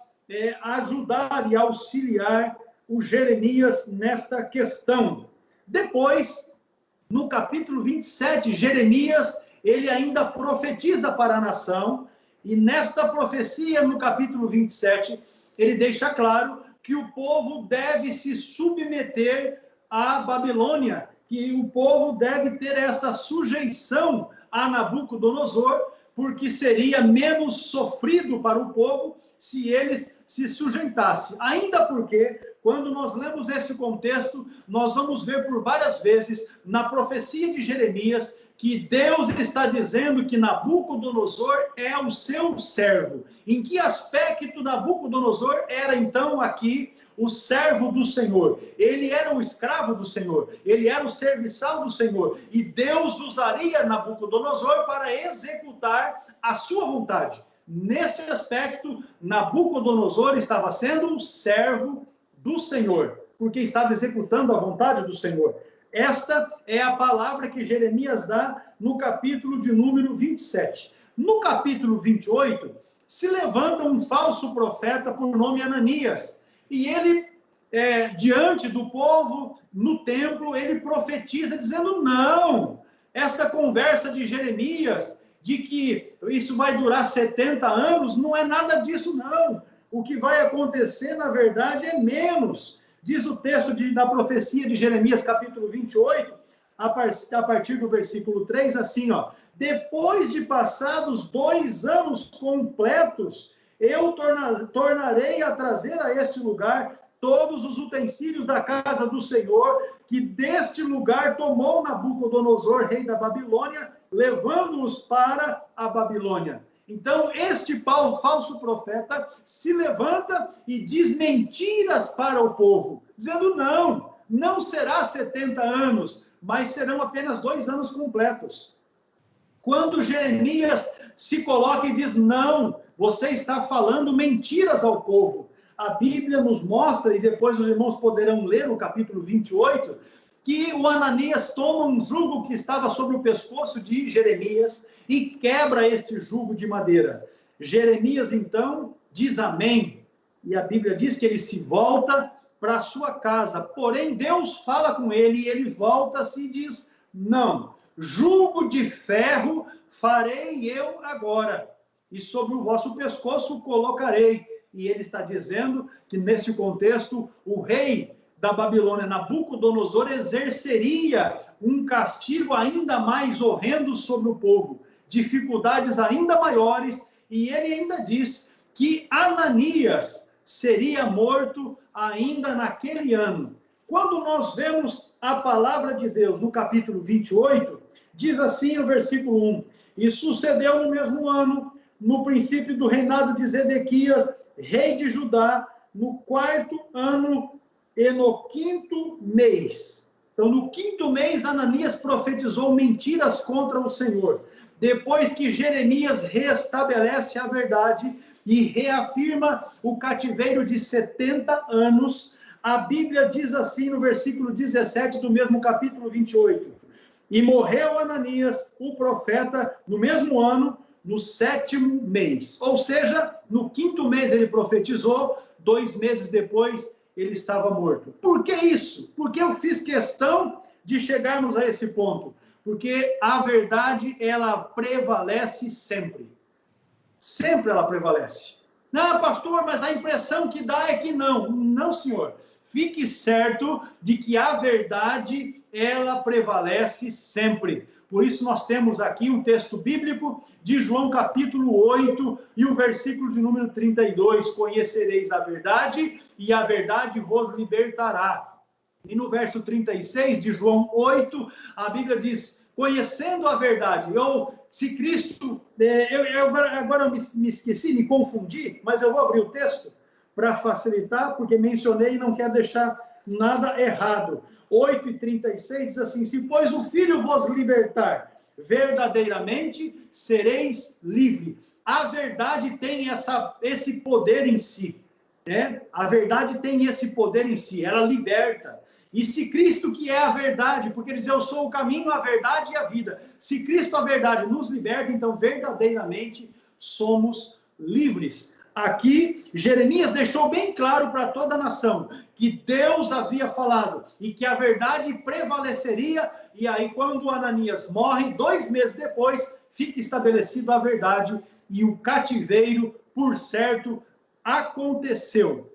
ajudar e auxiliar o Jeremias nesta questão. Depois, no capítulo 27, Jeremias, ele ainda profetiza para a nação, e nesta profecia, no capítulo 27, ele deixa claro que o povo deve se submeter à Babilônia, que o povo deve ter essa sujeição a Nabucodonosor, porque seria menos sofrido para o povo se eles se sujeitassem. Ainda porque, quando nós lemos este contexto, nós vamos ver por várias vezes na profecia de Jeremias que Deus está dizendo que Nabucodonosor é o seu servo. Em que aspecto Nabucodonosor era, então, aqui o servo do Senhor? Ele era o escravo do Senhor, ele era o serviçal do Senhor, e Deus usaria Nabucodonosor para executar a sua vontade. Neste aspecto, Nabucodonosor estava sendo o servo do Senhor, porque estava executando a vontade do Senhor. Esta é a palavra que Jeremias dá no capítulo de número 27. No capítulo 28, se levanta um falso profeta por nome Ananias. E ele, diante do povo, no templo, ele profetiza dizendo: não, essa conversa de Jeremias, de que isso vai durar 70 anos, não é nada disso, não. O que vai acontecer, na verdade, é menos. Diz o texto da profecia de Jeremias, capítulo 28, a partir do versículo 3, assim, ó: depois de passados 2 anos completos, eu tornarei a trazer a este lugar todos os utensílios da casa do Senhor, que deste lugar tomou Nabucodonosor, rei da Babilônia, levando-os para a Babilônia. Então, este falso profeta se levanta e diz mentiras para o povo, dizendo não será 70 anos, mas serão apenas 2 anos completos. Quando Jeremias se coloca e diz, não, você está falando mentiras ao povo. A Bíblia nos mostra, e depois os irmãos poderão ler no capítulo 28, que o Ananias toma um jugo que estava sobre o pescoço de Jeremias e quebra este jugo de madeira. Jeremias, então, diz amém. E a Bíblia diz que ele se volta para a sua casa. Porém, Deus fala com ele e ele volta-se e diz, não, jugo de ferro farei eu agora, e sobre o vosso pescoço colocarei. E ele está dizendo que, nesse contexto, o rei da Babilônia, Nabucodonosor, exerceria um castigo ainda mais horrendo sobre o povo, dificuldades ainda maiores, e ele ainda diz que Ananias seria morto ainda naquele ano. Quando nós vemos a palavra de Deus no capítulo 28, diz assim o versículo 1, e sucedeu no mesmo ano, no princípio do reinado de Zedequias, rei de Judá, no 4º ano e no 5º mês. Então, no 5º mês, Ananias profetizou mentiras contra o Senhor. Depois que Jeremias restabelece a verdade e reafirma o cativeiro de 70 anos, a Bíblia diz assim no versículo 17 do mesmo capítulo 28. E morreu Ananias, o profeta, no mesmo ano, no 7º mês. Ou seja, no 5º mês ele profetizou, 2 meses depois ele estava morto. Por que isso? Porque eu fiz questão de chegarmos a esse ponto. Porque a verdade, ela prevalece sempre. Sempre ela prevalece. Não, pastor, mas a impressão que dá é que não. Não, senhor. Fique certo de que a verdade, ela prevalece sempre. Por isso nós temos aqui um texto bíblico de João capítulo 8 e o versículo de número 32. Conhecereis a verdade e a verdade vos libertará. E no verso 36 de João 8, a Bíblia diz, conhecendo a verdade, ou se Cristo... agora eu me esqueci, me confundi, mas eu vou abrir o texto para facilitar, porque mencionei e não quero deixar nada errado. 8:36 diz assim, se pois o Filho vos libertar, verdadeiramente sereis livre. A verdade tem esse poder em si, né? A verdade tem esse poder em si, ela liberta. E se Cristo, que é a verdade, porque ele diz, eu sou o caminho, a verdade e a vida. Se Cristo, a verdade, nos liberta, então verdadeiramente somos livres. Aqui, Jeremias deixou bem claro para toda a nação que Deus havia falado e que a verdade prevaleceria. E aí, quando Ananias morre, 2 meses depois, fica estabelecida a verdade e o cativeiro, por certo, aconteceu.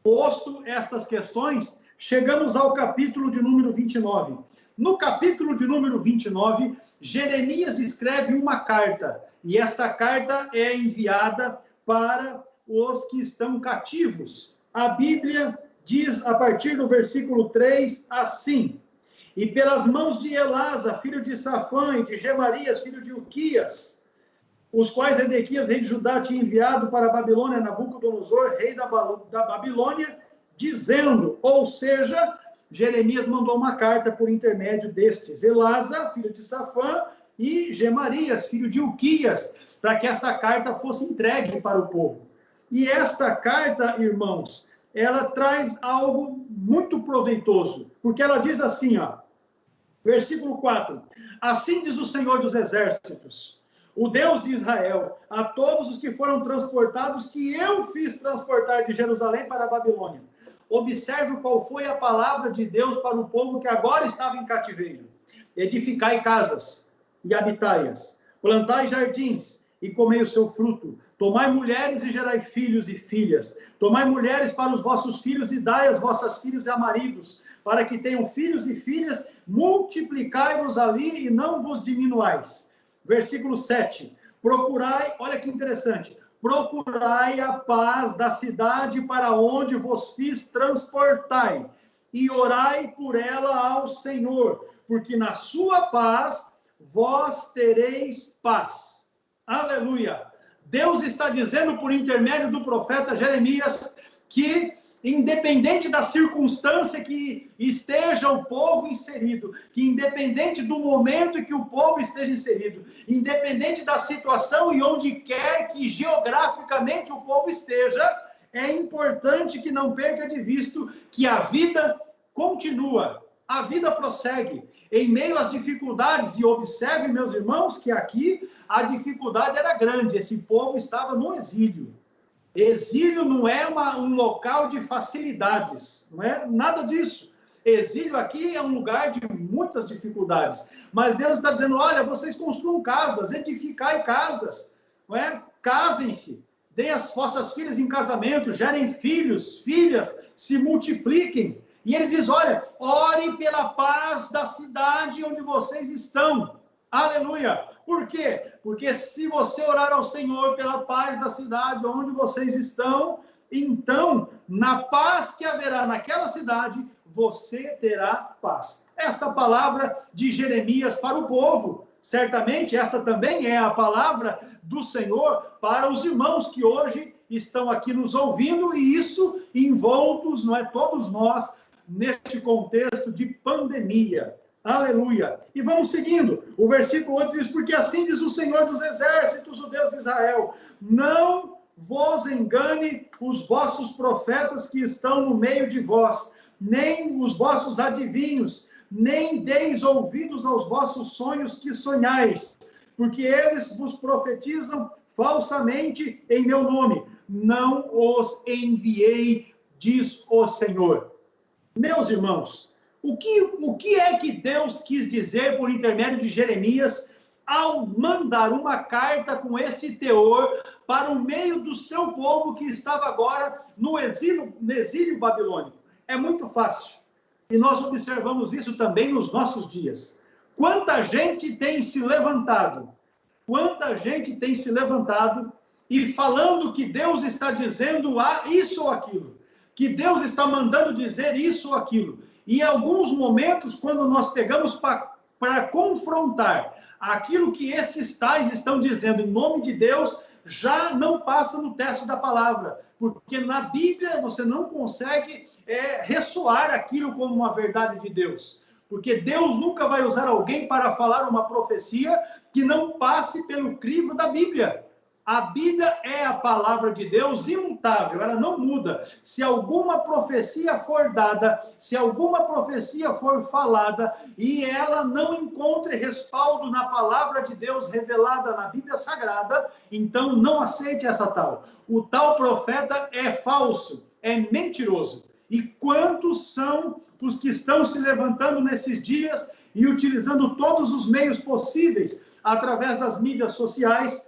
Posto estas questões, chegamos ao capítulo de número 29. No capítulo de número 29, Jeremias escreve uma carta, e esta carta é enviada para os que estão cativos. A Bíblia diz, a partir do versículo 3, assim, e pelas mãos de Elasa, filho de Safã, e de Gemarias, filho de Uquias, os quais Zedequias, rei de Judá, tinha enviado para a Babilônia, Nabucodonosor, rei da Babilônia, dizendo, ou seja, Jeremias mandou uma carta por intermédio destes, Elasa, filho de Safã, e Gemarias, filho de Uquias, para que esta carta fosse entregue para o povo. E esta carta, irmãos, ela traz algo muito proveitoso, porque ela diz assim, ó, versículo 4, assim diz o Senhor dos Exércitos, o Deus de Israel, a todos os que foram transportados, que eu fiz transportar de Jerusalém para a Babilônia. Observe qual foi a palavra de Deus para o povo que agora estava em cativeiro. Edificai casas e habitai-as, plantai jardins e comei o seu fruto, tomai mulheres e gerai filhos e filhas, tomai mulheres para os vossos filhos e dai as vossas filhas a maridos, para que tenham filhos e filhas, multiplicai-vos ali e não vos diminuais. Versículo 7, procurai, olha que interessante, procurai a paz da cidade para onde vos fiz transportai, e orai por ela ao Senhor, porque na sua paz vós tereis paz. Aleluia! Deus está dizendo por intermédio do profeta Jeremias que, independente da circunstância que esteja o povo inserido, que independente do momento em que o povo esteja inserido, independente da situação e onde quer que geograficamente o povo esteja, é importante que não perca de vista que a vida continua, a vida prossegue. Em meio às dificuldades, e observe, meus irmãos, que aqui a dificuldade era grande, esse povo estava no exílio. Exílio não é um local de facilidades, não é nada disso. Exílio aqui é um lugar de muitas dificuldades. Mas Deus está dizendo, olha, vocês construam casas, edificai casas, não é? Casem-se, deem as vossas filhas em casamento, gerem filhos, filhas, se multipliquem. E ele diz, olha, ore pela paz da cidade onde vocês estão. Aleluia! Por quê? Porque se você orar ao Senhor pela paz da cidade onde vocês estão, então, na paz que haverá naquela cidade, você terá paz. Esta palavra de Jeremias para o povo, certamente esta também é a palavra do Senhor para os irmãos que hoje estão aqui nos ouvindo, e isso envoltos, não é, todos nós, neste contexto de pandemia. Aleluia! E vamos seguindo. O versículo 8 diz, porque assim diz o Senhor dos Exércitos, o Deus de Israel, não vos engane os vossos profetas que estão no meio de vós, nem os vossos adivinhos, nem deis ouvidos aos vossos sonhos que sonhais, porque eles vos profetizam falsamente em meu nome. Não os enviei, diz o Senhor. Meus irmãos, o que é que Deus quis dizer por intermédio de Jeremias ao mandar uma carta com este teor para o meio do seu povo que estava agora no exílio babilônico? É muito fácil. E nós observamos isso também nos nossos dias. Quanta gente tem se levantado e falando que Deus está dizendo isso ou aquilo, que Deus está mandando dizer isso ou aquilo. E em alguns momentos, quando nós pegamos para confrontar aquilo que esses tais estão dizendo em nome de Deus, já não passa no teste da palavra, porque na Bíblia você não consegue ressoar aquilo como uma verdade de Deus, porque Deus nunca vai usar alguém para falar uma profecia que não passe pelo crivo da Bíblia. A Bíblia é a palavra de Deus imutável, ela não muda. Se alguma profecia for dada, se alguma profecia for falada, e ela não encontre respaldo na palavra de Deus revelada na Bíblia Sagrada, então não aceite essa tal. O tal profeta é falso, é mentiroso. E quantos são os que estão se levantando nesses dias e utilizando todos os meios possíveis, através das mídias sociais,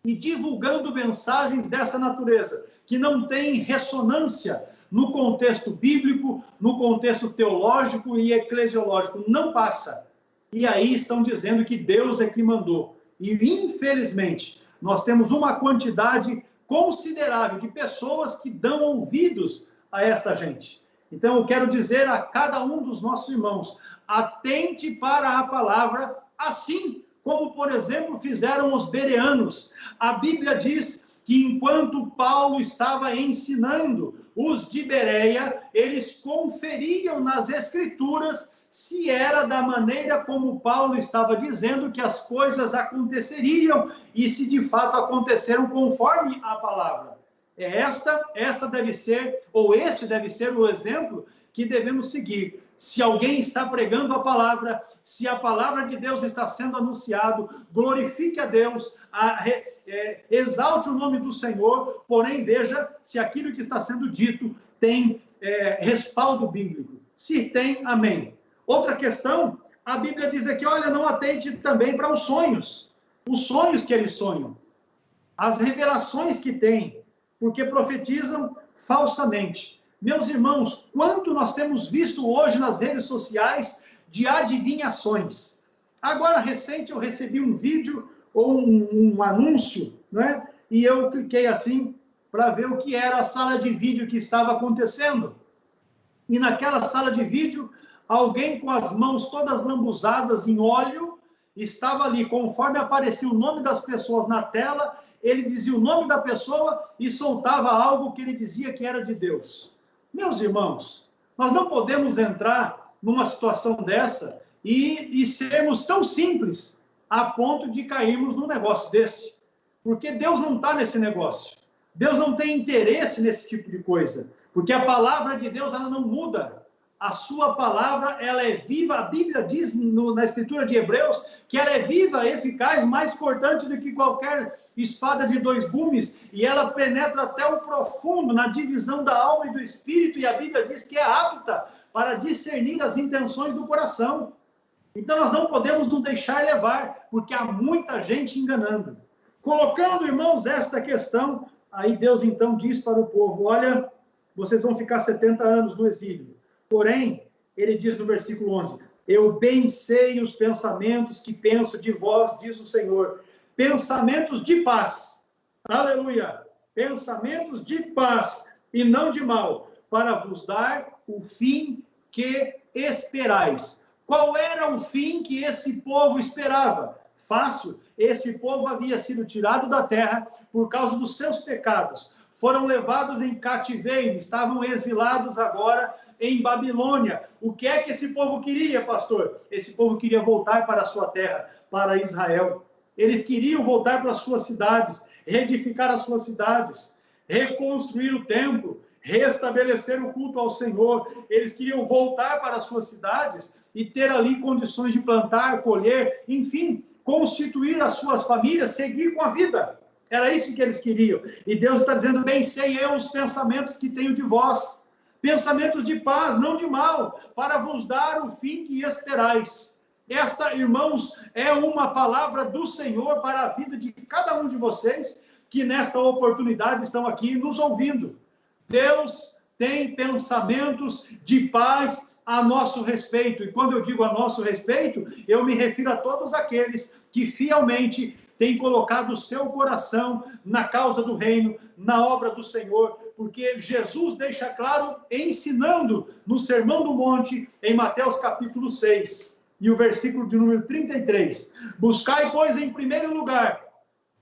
e divulgando mensagens dessa natureza, que não têm ressonância no contexto bíblico, no contexto teológico e eclesiológico. Não passa. E aí estão dizendo que Deus é que mandou. E, infelizmente, nós temos uma quantidade considerável de pessoas que dão ouvidos a essa gente. Então, eu quero dizer a cada um dos nossos irmãos, atente para a palavra assim, como, por exemplo, fizeram os bereanos. A Bíblia diz que enquanto Paulo estava ensinando os de Bereia, eles conferiam nas Escrituras se era da maneira como Paulo estava dizendo que as coisas aconteceriam e se de fato aconteceram conforme a palavra. Esta deve ser, ou este deve ser o exemplo que devemos seguir. Se alguém está pregando a palavra, se a palavra de Deus está sendo anunciado, glorifique a Deus, exalte o nome do Senhor, porém veja se aquilo que está sendo dito tem respaldo bíblico. Se tem, amém. Outra questão, a Bíblia diz aqui, olha, não atente também para os sonhos que eles sonham, as revelações que têm, porque profetizam falsamente. Meus irmãos, quanto nós temos visto hoje nas redes sociais de adivinhações. Agora, recente, eu recebi um vídeo ou um anúncio, né? e eu cliquei assim para ver o que era a sala de vídeo que estava acontecendo. E naquela sala de vídeo, alguém com as mãos todas lambuzadas em óleo estava ali. Conforme aparecia o nome das pessoas na tela, ele dizia o nome da pessoa e soltava algo que ele dizia que era de Deus. Meus irmãos, nós não podemos entrar numa situação dessa e sermos tão simples a ponto de cairmos num negócio desse. Porque Deus não está nesse negócio. Deus não tem interesse nesse tipo de coisa. Porque a palavra de Deus, ela não muda. A sua palavra, ela é viva. A Bíblia diz na Escritura de Hebreus que ela é viva, eficaz, mais cortante do que qualquer espada de dois gumes. E ela penetra até o profundo, na divisão da alma e do espírito. E a Bíblia diz que é apta para discernir as intenções do coração. Então nós não podemos nos deixar levar, porque há muita gente enganando. Colocando, irmãos, esta questão, aí Deus então diz para o povo, olha, vocês vão ficar 70 anos no exílio. Porém, ele diz no versículo 11, eu bem sei os pensamentos que penso de vós, diz o Senhor, pensamentos de paz, aleluia, pensamentos de paz e não de mal, para vos dar o fim que esperais. Qual era o fim que esse povo esperava? Fácil, esse povo havia sido tirado da terra por causa dos seus pecados. Foram levados em cativeiro, estavam exilados agora em Babilônia. O que é que esse povo queria, pastor? Esse povo queria voltar para a sua terra, para Israel. Eles queriam voltar para as suas cidades, reedificar as suas cidades, reconstruir o templo, restabelecer o culto ao Senhor. Eles queriam voltar para as suas cidades e ter ali condições de plantar, colher, enfim, constituir as suas famílias, seguir com a vida. Era isso que eles queriam. E Deus está dizendo, bem sei eu os pensamentos que tenho de vós, pensamentos de paz, não de mal, para vos dar o fim que esperais. Esta, irmãos, é uma palavra do Senhor para a vida de cada um de vocês que nesta oportunidade estão aqui nos ouvindo. Deus tem pensamentos de paz a nosso respeito. E quando eu digo a nosso respeito, eu me refiro a todos aqueles que fielmente têm colocado o seu coração na causa do reino, na obra do Senhor, porque Jesus deixa claro, ensinando no Sermão do Monte, em Mateus capítulo 6, e o versículo de número 33, buscai, pois, em primeiro lugar,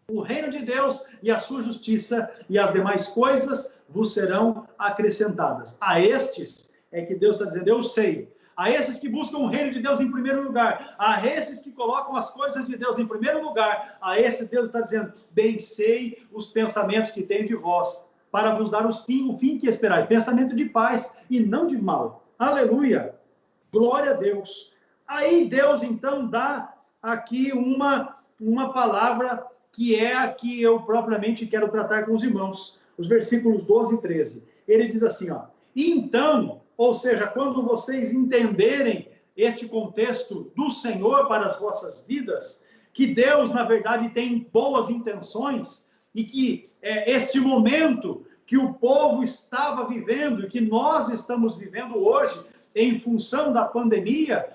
o reino de Deus e a sua justiça, e as demais coisas vos serão acrescentadas. A estes é que Deus está dizendo, eu sei. A esses que buscam o reino de Deus em primeiro lugar, a esses que colocam as coisas de Deus em primeiro lugar, a esses Deus está dizendo, bem sei os pensamentos que tenho de vós, para vos dar o fim que esperais, pensamento de paz e não de mal. Aleluia! Glória a Deus! Aí Deus então dá aqui uma palavra que é a que eu propriamente quero tratar com os irmãos, os versículos 12 e 13. Ele diz assim, ó, então, ou seja, quando vocês entenderem este contexto do Senhor para as vossas vidas, que Deus, na verdade, tem boas intenções e que este momento que o povo estava vivendo e que nós estamos vivendo hoje, em função da pandemia,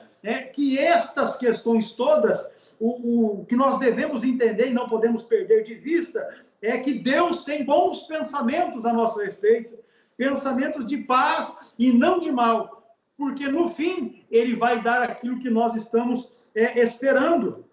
que estas questões todas, o que nós devemos entender e não podemos perder de vista, é que Deus tem bons pensamentos a nosso respeito, pensamentos de paz e não de mal, porque no fim ele vai dar aquilo que nós estamos esperando.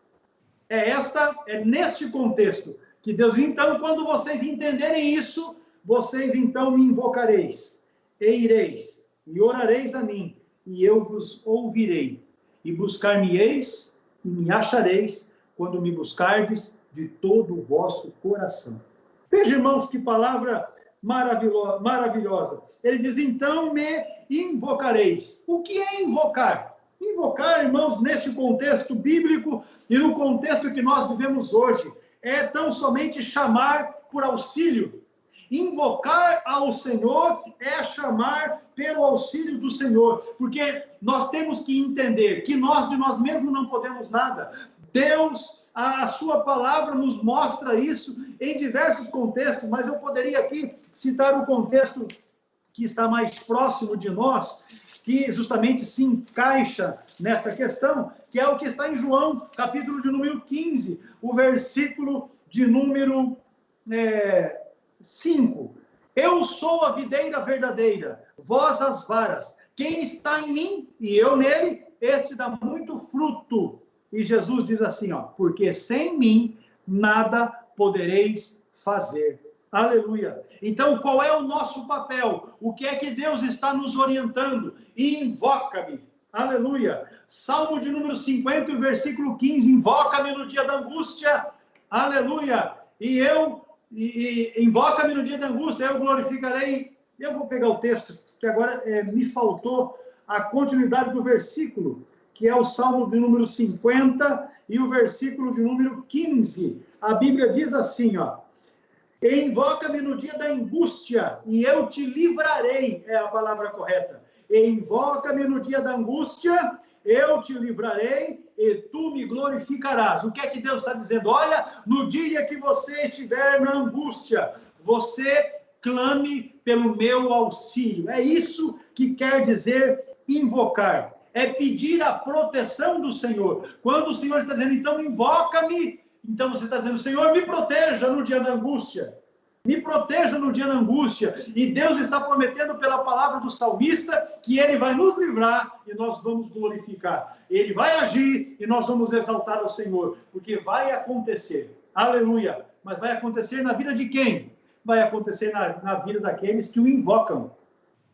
É neste contexto que Deus, então, quando vocês entenderem isso, vocês então me invocareis, e ireis, e orareis a mim, e eu vos ouvirei, e buscar-me-eis, e me achareis, quando me buscardes de todo o vosso coração. Veja, irmãos, que palavra maravilhosa. Ele diz, então me invocareis. O que é invocar? Invocar, irmãos, neste contexto bíblico e no contexto que nós vivemos hoje, é tão somente chamar por auxílio. Invocar ao Senhor é chamar pelo auxílio do Senhor, porque nós temos que entender que nós de nós mesmos não podemos nada. Deus, a sua palavra nos mostra isso em diversos contextos, mas eu poderia aqui citar um contexto que está mais próximo de nós, que justamente se encaixa nesta questão, que é o que está em João, capítulo de número 15, o versículo de número 5. Eu sou a videira verdadeira, vós as varas. Quem está em mim e eu nele, este dá muito fruto. E Jesus diz assim, porque sem mim nada podereis fazer. Aleluia. Então, qual é o nosso papel? O que é que Deus está nos orientando? Invoca-me. Aleluia. Salmo de número 50, versículo 15. Invoca-me no dia da angústia. Aleluia. Invoca-me no dia da angústia, eu glorificarei. Eu vou pegar o texto, que agora me faltou a continuidade do versículo, que é o Salmo de número 50 e o versículo de número 15. A Bíblia diz assim, invoca-me no dia da angústia e eu te livrarei, é a palavra correta. Invoca-me no dia da angústia, eu te livrarei e tu me glorificarás. O que é que Deus está dizendo? Olha, no dia que você estiver na angústia, você clame pelo meu auxílio. É isso que quer dizer invocar. É pedir a proteção do Senhor. Quando o Senhor está dizendo, então invoca-me, então você está dizendo, Senhor, me proteja no dia da angústia. Me proteja no dia da angústia. E Deus está prometendo pela palavra do salmista que Ele vai nos livrar e nós vamos glorificar. Ele vai agir e nós vamos exaltar ao Senhor. Porque vai acontecer. Aleluia. Mas vai acontecer na vida de quem? Vai acontecer na vida daqueles que o invocam.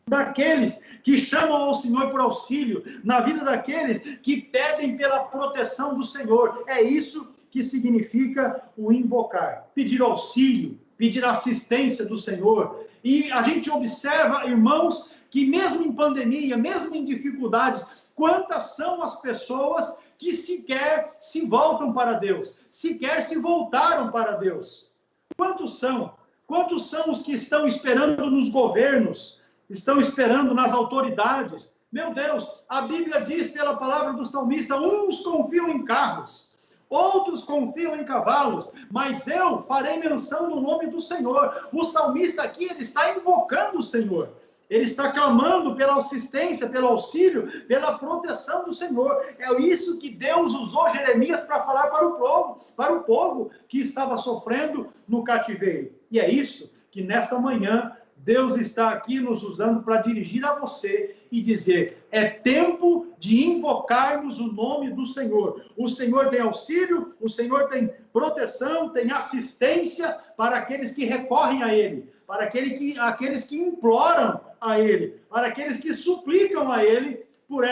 Daqueles que chamam ao Senhor por auxílio. Na vida daqueles que pedem pela proteção do Senhor. É isso que significa o invocar. Pedir auxílio. Pedir assistência do Senhor. E a gente observa, irmãos, que mesmo em pandemia, mesmo em dificuldades, quantas são as pessoas que sequer se voltam para Deus, sequer se voltaram para Deus. Quantos são? Quantos são os que estão esperando nos governos, estão esperando nas autoridades? Meu Deus, a Bíblia diz pela palavra do salmista, uns confiam em carros, outros confiam em cavalos, mas eu farei menção no nome do Senhor. O salmista aqui, ele está invocando o Senhor. Ele está clamando pela assistência, pelo auxílio, pela proteção do Senhor. É isso que Deus usou Jeremias para falar para o povo que estava sofrendo no cativeiro. E é isso que nessa manhã Deus está aqui nos usando para dirigir a você e dizer, é tempo de invocarmos o nome do Senhor. O Senhor tem auxílio, o Senhor tem proteção, tem assistência para aqueles que recorrem a Ele, para aqueles que imploram a Ele, para aqueles que suplicam a Ele por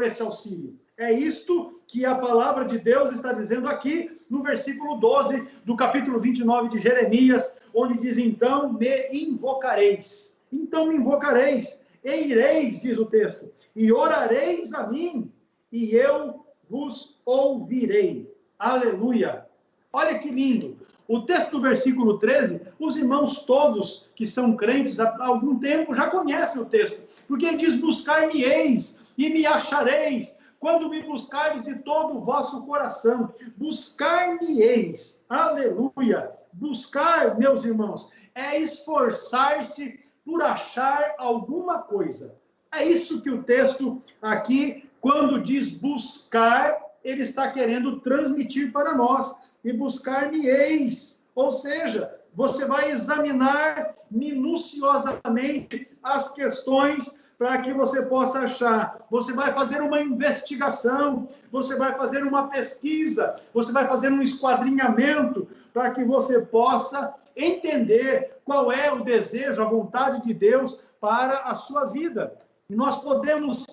esse auxílio. É isto que a palavra de Deus está dizendo aqui no versículo 12 do capítulo 29 de Jeremias, onde diz, então me invocareis. Então me invocareis, e ireis, diz o texto, e orareis a mim, e eu vos ouvirei. Aleluia! Olha que lindo! O texto do versículo 13, os irmãos todos que são crentes há algum tempo já conhecem o texto, porque ele diz, buscar-me-eis e me achareis, quando me buscardes de todo o vosso coração. Buscar-me-eis. Aleluia! Buscar, meus irmãos, é esforçar-se por achar alguma coisa. É isso que o texto aqui, quando diz buscar, ele está querendo transmitir para nós. E buscar-me-eis. Ou seja, você vai examinar minuciosamente as questões para que você possa achar. Você vai fazer uma investigação, você vai fazer uma pesquisa, você vai fazer um esquadrinhamento para que você possa entender qual é o desejo, a vontade de Deus para a sua vida. E nós podemos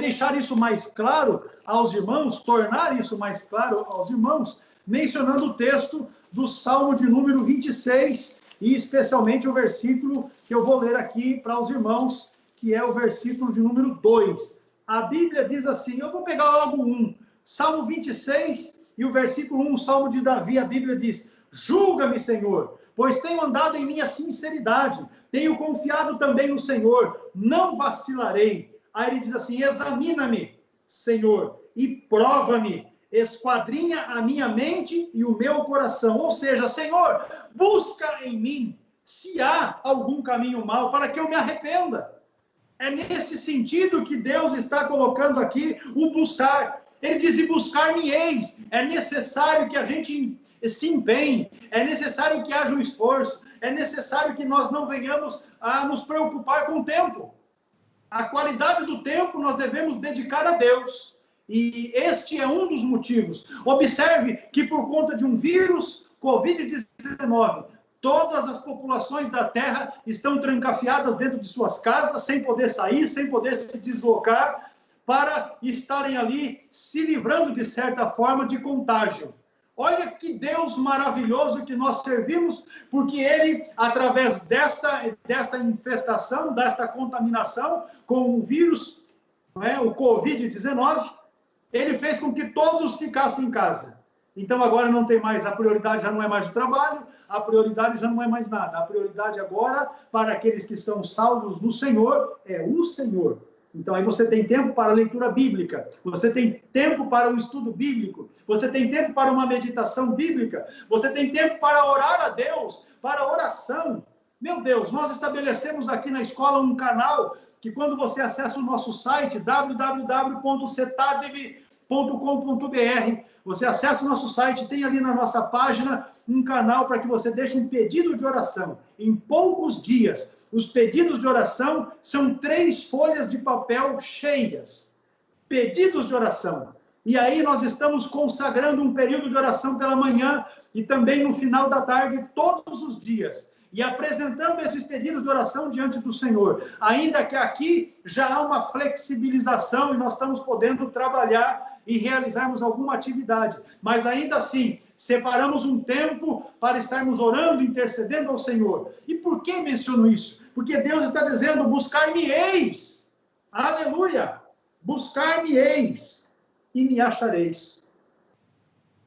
deixar isso mais claro aos irmãos, tornar isso mais claro aos irmãos, mencionando o texto do Salmo de número 26, e especialmente o versículo que eu vou ler aqui para os irmãos, que é o versículo de número 2. A Bíblia diz assim, eu vou pegar logo um, Salmo 26 e o versículo 1, Salmo de Davi, a Bíblia diz, julga-me, Senhor, pois tenho andado em minha sinceridade, tenho confiado também no Senhor, não vacilarei. Aí ele diz assim, examina-me, Senhor, e prova-me, esquadrinha a minha mente e o meu coração. Ou seja, Senhor, busca em mim se há algum caminho mau para que eu me arrependa. É nesse sentido que Deus está colocando aqui o buscar. Ele diz, e buscar-me-eis. É necessário que a gente se empenhe, é necessário que haja um esforço, é necessário que nós não venhamos a nos preocupar com o tempo. A qualidade do tempo nós devemos dedicar a Deus. E este é um dos motivos. Observe que por conta de um vírus, Covid-19, todas as populações da Terra estão trancafiadas dentro de suas casas, sem poder sair, sem poder se deslocar, para estarem ali se livrando, de certa forma, de contágio. Olha que Deus maravilhoso que nós servimos, porque Ele, através desta infestação, desta contaminação com o vírus, o Covid-19, Ele fez com que todos ficassem em casa. Então agora não tem mais, a prioridade já não é mais o trabalho, a prioridade já não é mais nada. A prioridade agora, para aqueles que são salvos no Senhor, é o Senhor. Então aí você tem tempo para a leitura bíblica, você tem tempo para o estudo bíblico, você tem tempo para uma meditação bíblica, você tem tempo para orar a Deus, para oração. Meu Deus, nós estabelecemos aqui na escola um canal que quando você acessa o nosso site, www.cetadv.com.br, você acessa o nosso site, tem ali na nossa página um canal para que você deixe um pedido de oração. Em poucos dias, os pedidos de oração são 3 folhas de papel cheias. Pedidos de oração. E aí nós estamos consagrando um período de oração pela manhã e também no final da tarde, todos os dias. E apresentando esses pedidos de oração diante do Senhor. Ainda que aqui já há uma flexibilização e nós estamos podendo trabalhar e realizarmos alguma atividade. Mas ainda assim, separamos um tempo para estarmos orando, intercedendo ao Senhor. E por que menciono isso? Porque Deus está dizendo, buscar-me-eis. Aleluia! Buscar-me-eis e me achareis.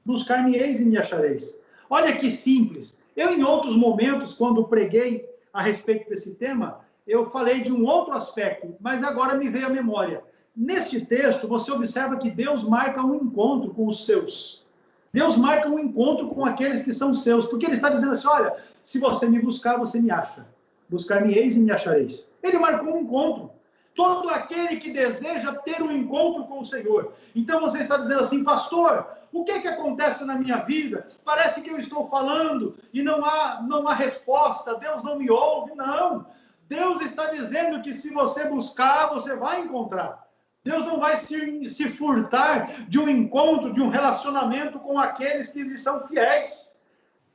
Buscar-me-eis e me achareis. Olha que simples. Eu, em outros momentos, quando preguei a respeito desse tema, eu falei de um outro aspecto, mas agora me veio à memória. Neste texto, você observa que Deus marca um encontro com os seus. Deus marca um encontro com aqueles que são seus, porque Ele está dizendo assim, olha, se você me buscar, você me acha. Buscar-me-eis e me achareis. Ele marcou um encontro. Todo aquele que deseja ter um encontro com o Senhor. Então você está dizendo assim, pastor, o que acontece na minha vida? Parece que eu estou falando e não há resposta, Deus não me ouve. Não, Deus está dizendo que se você buscar, você vai encontrar. Deus não vai se furtar de um encontro, de um relacionamento com aqueles que lhe são fiéis.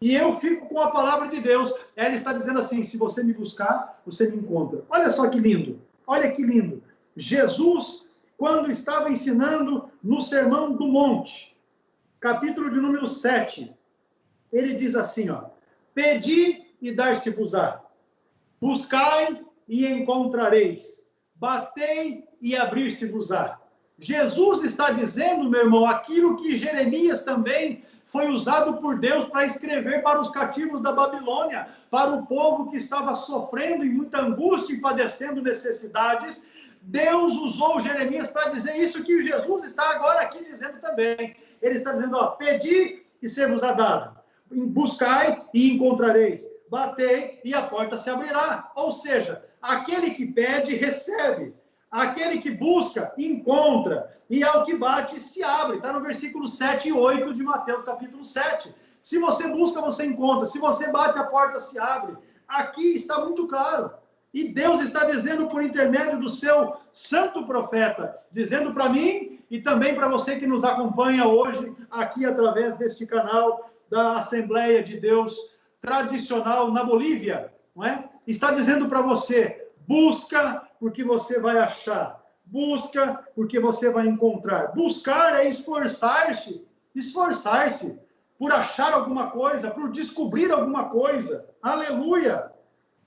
E eu fico com a palavra de Deus. Ela está dizendo assim, se você me buscar, você me encontra. Olha só que lindo. Olha que lindo. Jesus, quando estava ensinando no Sermão do Monte, capítulo de número 7, ele diz assim, pedi e dar-se-vos-á, buscai e encontrareis, batei e abrir-se-vos-á. Jesus está dizendo, meu irmão, aquilo que Jeremias também foi usado por Deus para escrever para os cativos da Babilônia, para o povo que estava sofrendo em muita angústia e padecendo necessidades. Deus usou Jeremias para dizer isso que Jesus está agora aqui dizendo também. Ele está dizendo, pedi e ser-vos-á dado, buscai e encontrareis, batei e a porta se abrirá. Ou seja, aquele que pede, recebe. Aquele que busca, encontra. E ao que bate, se abre. Está no versículo 7 e 8 de Mateus, capítulo 7. Se você busca, você encontra. Se você bate, a porta se abre. Aqui está muito claro. E Deus está dizendo por intermédio do seu santo profeta, dizendo para mim e também para você que nos acompanha hoje, aqui através deste canal da Assembleia de Deus tradicional na Bolívia, não é? Está dizendo para você, busca porque você vai achar. Busca porque você vai encontrar. Buscar é esforçar-se. Esforçar-se por achar alguma coisa, por descobrir alguma coisa. Aleluia!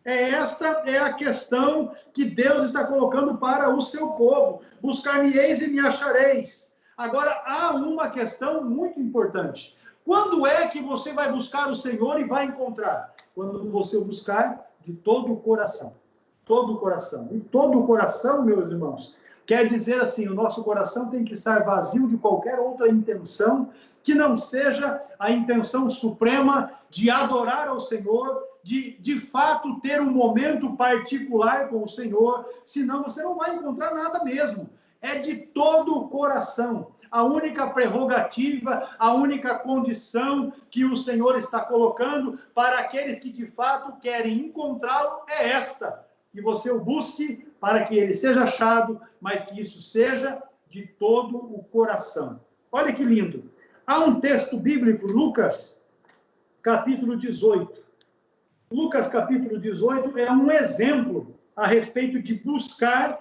Esta é a questão que Deus está colocando para o seu povo. Buscar-me-eis e me achareis. Agora, há uma questão muito importante. Quando é que você vai buscar o Senhor e vai encontrar? Quando você buscar de todo o coração. Todo o coração. E todo o coração, meus irmãos, quer dizer assim, o nosso coração tem que estar vazio de qualquer outra intenção que não seja a intenção suprema de adorar ao Senhor, de fato ter um momento particular com o Senhor, senão você não vai encontrar nada mesmo. É de todo o coração. a única prerrogativa, a única condição que o Senhor está colocando para aqueles que de fato querem encontrá-lo é esta: que você o busque para que ele seja achado, mas que isso seja de todo o coração. Olha que lindo. Há um texto bíblico, Lucas, capítulo 18. Lucas, capítulo 18, é um exemplo a respeito de buscar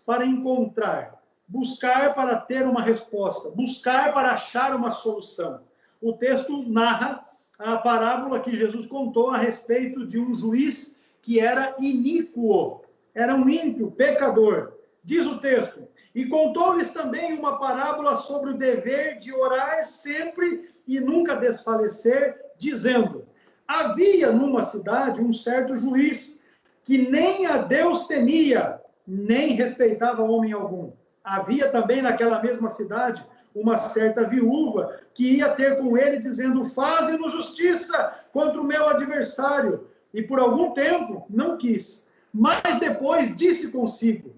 para encontrar, buscar para ter uma resposta, buscar para achar uma solução. O texto narra a parábola que Jesus contou a respeito de um juiz que era iníquo, era um ímpio, pecador. Diz o texto: e contou-lhes também uma parábola sobre o dever de orar sempre e nunca desfalecer, dizendo: havia numa cidade um certo juiz que nem a Deus temia, nem respeitava homem algum. Havia também naquela mesma cidade uma certa viúva que ia ter com ele, dizendo: faze-nos justiça contra o meu adversário. E por algum tempo não quis. Mas depois disse consigo: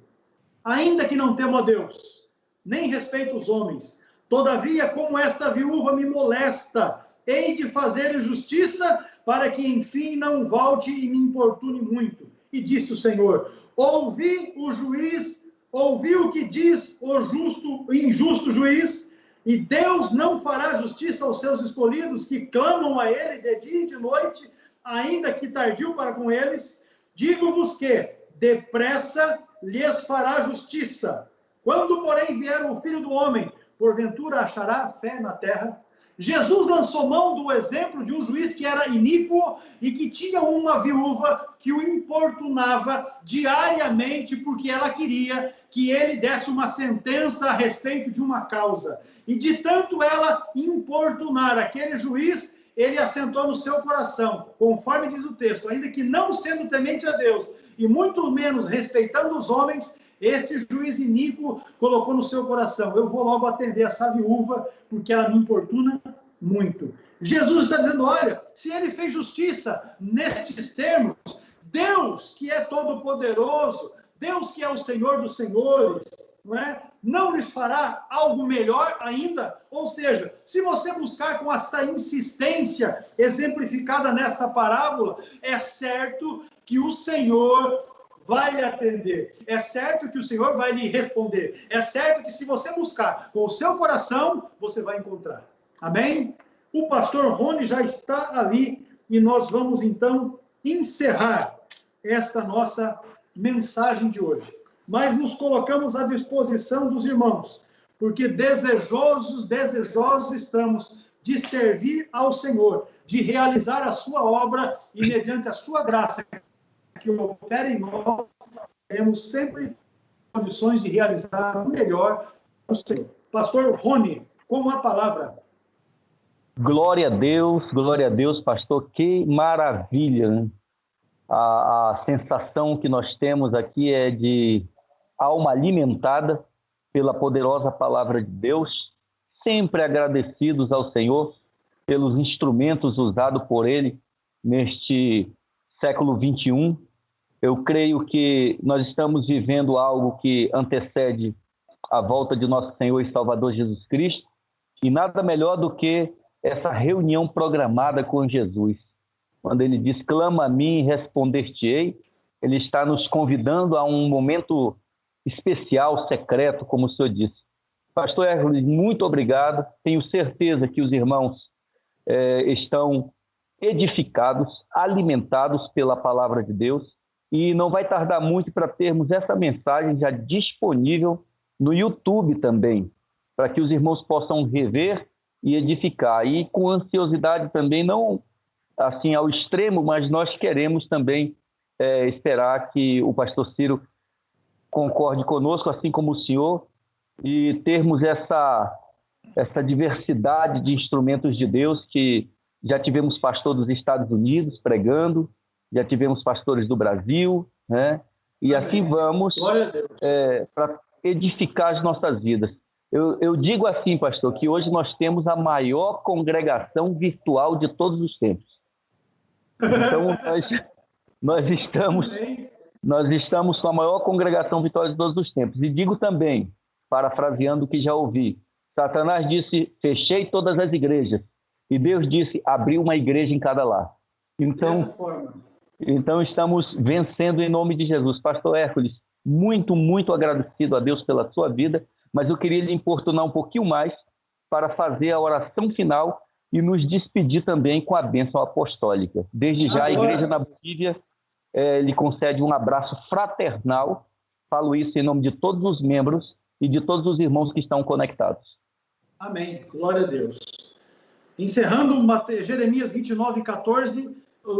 ainda que não temo a Deus, nem respeito os homens, todavia, como esta viúva me molesta, hei de fazer justiça, para que, enfim, não volte e me importune muito. E disse o Senhor: ouvi o juiz, ouvi o que diz o injusto juiz, e Deus não fará justiça aos seus escolhidos, que clamam a ele de dia e de noite, ainda que tardio para com eles. Digo-vos que, depressa, lhes fará justiça. Quando, porém, vier o Filho do Homem, porventura achará fé na terra? Jesus lançou mão do exemplo de um juiz que era iníquo e que tinha uma viúva que o importunava diariamente porque ela queria que ele desse uma sentença a respeito de uma causa. E de tanto ela importunar aquele juiz, ele assentou no seu coração, conforme diz o texto, ainda que não sendo temente a Deus e muito menos respeitando os homens, este juiz iníquo colocou no seu coração: eu vou logo atender essa viúva, porque ela me importuna muito. Jesus está dizendo: olha, se ele fez justiça nestes termos, Deus, que é todo-poderoso, Deus que é o Senhor dos senhores, não lhes fará algo melhor ainda? Ou seja, se você buscar com essa insistência exemplificada nesta parábola, é certo que o Senhor vai lhe atender, é certo que o Senhor vai lhe responder, é certo que se você buscar com o seu coração, você vai encontrar. Amém? O pastor Rony já está ali e nós vamos então encerrar esta nossa mensagem de hoje. Mas nos colocamos à disposição dos irmãos, porque desejosos estamos de servir ao Senhor, de realizar a sua obra e mediante a sua graça que opera em nós, temos sempre condições de realizar o melhor para o Senhor. Pastor Rony, com a palavra. Glória a Deus, pastor, que maravilha, né? A sensação que nós temos aqui é de alma alimentada pela poderosa palavra de Deus, sempre agradecidos ao Senhor pelos instrumentos usados por Ele neste século 21. Eu creio que nós estamos vivendo algo que antecede a volta de nosso Senhor e Salvador Jesus Cristo, e nada melhor do que essa reunião programada com Jesus. Quando ele diz: clama a mim e responder-te-ei, ele está nos convidando a um momento especial, secreto, como o senhor disse. Pastor Hércules, muito obrigado. Tenho certeza que os irmãos estão edificados, alimentados pela palavra de Deus, e não vai tardar muito para termos essa mensagem já disponível no YouTube também, para que os irmãos possam rever e edificar. E com ansiosidade também, não assim ao extremo, mas nós queremos também esperar que o pastor Ciro concorde conosco, assim como o senhor, e termos essa diversidade de instrumentos de Deus, que já tivemos pastor dos Estados Unidos pregando, já tivemos pastores do Brasil, né? E assim vamos para edificar as nossas vidas. Eu digo assim, pastor, que hoje nós temos a maior congregação virtual de todos os tempos. Então, nós estamos com a maior congregação virtual de todos os tempos. E digo também, parafraseando o que já ouvi, Satanás disse, fechei todas as igrejas. E Deus disse, abri uma igreja em cada lar. Então estamos vencendo em nome de Jesus. Pastor Hércules, muito, muito agradecido a Deus pela sua vida, mas eu queria lhe importunar um pouquinho mais para fazer a oração final e nos despedir também com a bênção apostólica. Desde já, a igreja na Bolívia lhe concede um abraço fraternal. Falo isso em nome de todos os membros e de todos os irmãos que estão conectados. Amém. Glória a Deus. Encerrando Jeremias 29:14,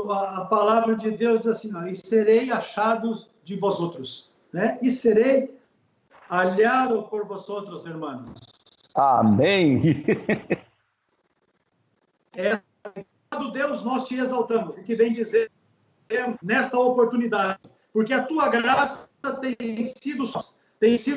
a palavra de Deus diz assim, e serei achados de vosotros, né? E serei hallado por vosotros, irmãos. Amém. Deus, nós te exaltamos e te bem dizer nesta oportunidade, porque a tua graça tem sido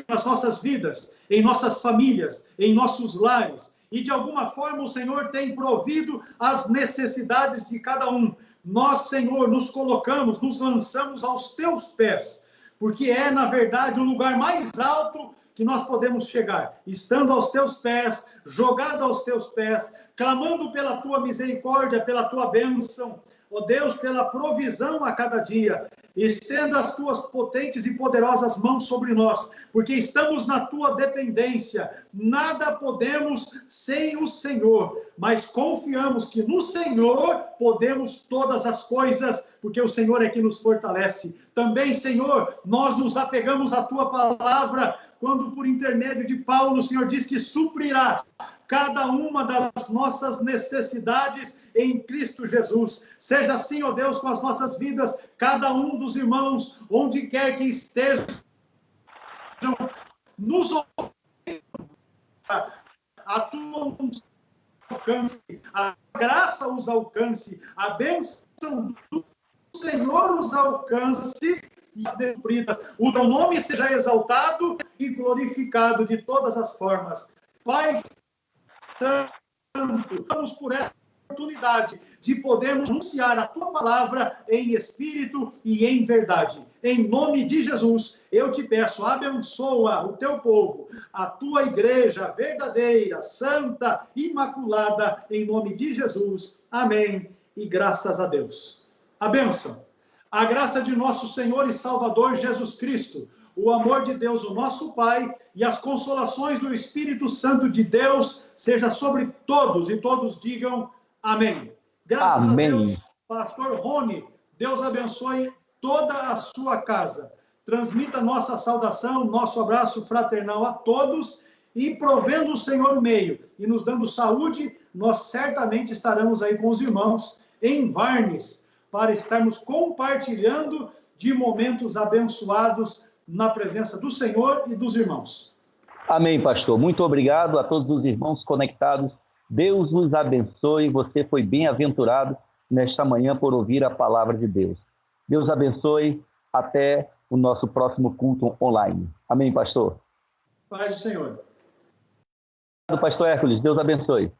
nas nossas vidas, em nossas famílias, em nossos lares, e de alguma forma o Senhor tem provido as necessidades de cada um. Nós, Senhor, nos colocamos, nos lançamos aos teus pés, porque é, na verdade, o lugar mais alto que nós podemos chegar, estando aos teus pés, jogado aos teus pés, clamando pela tua misericórdia, pela tua bênção, ó Deus, pela provisão a cada dia. Estenda as tuas potentes e poderosas mãos sobre nós, porque estamos na tua dependência. Nada podemos sem o Senhor, mas confiamos que no Senhor podemos todas as coisas, porque o Senhor é que nos fortalece. Também, Senhor, nós nos apegamos à tua palavra, quando por intermédio de Paulo o Senhor diz que suprirá cada uma das nossas necessidades em Cristo Jesus. Seja assim, ó Deus, com as nossas vidas, cada um dos irmãos, onde quer que estejam, nos a tua alcance, a graça os alcance, a bênção do Senhor os alcance, o teu nome seja exaltado e glorificado de todas as formas. Pai Santo, vamos por essa oportunidade de podermos anunciar a tua palavra em espírito e em verdade. Em nome de Jesus, eu te peço, abençoa o teu povo, a tua igreja verdadeira, santa, imaculada, em nome de Jesus. Amém. E graças a Deus. A bênção. A graça de nosso Senhor e Salvador Jesus Cristo, o amor de Deus, o nosso Pai, e as consolações do Espírito Santo de Deus, seja sobre todos, e todos digam amém. Graças a Deus, pastor Rony, Deus abençoe toda a sua casa. Transmita nossa saudação, nosso abraço fraternal a todos, e provendo o Senhor o meio, e nos dando saúde, nós certamente estaremos aí com os irmãos em Varnes, para estarmos compartilhando de momentos abençoados na presença do Senhor e dos irmãos. Amém, pastor. Muito obrigado a todos os irmãos conectados. Deus os abençoe. Você foi bem-aventurado nesta manhã por ouvir a palavra de Deus. Deus abençoe. Até o nosso próximo culto online. Amém, pastor. Paz do Senhor. Pastor Hércules, Deus abençoe.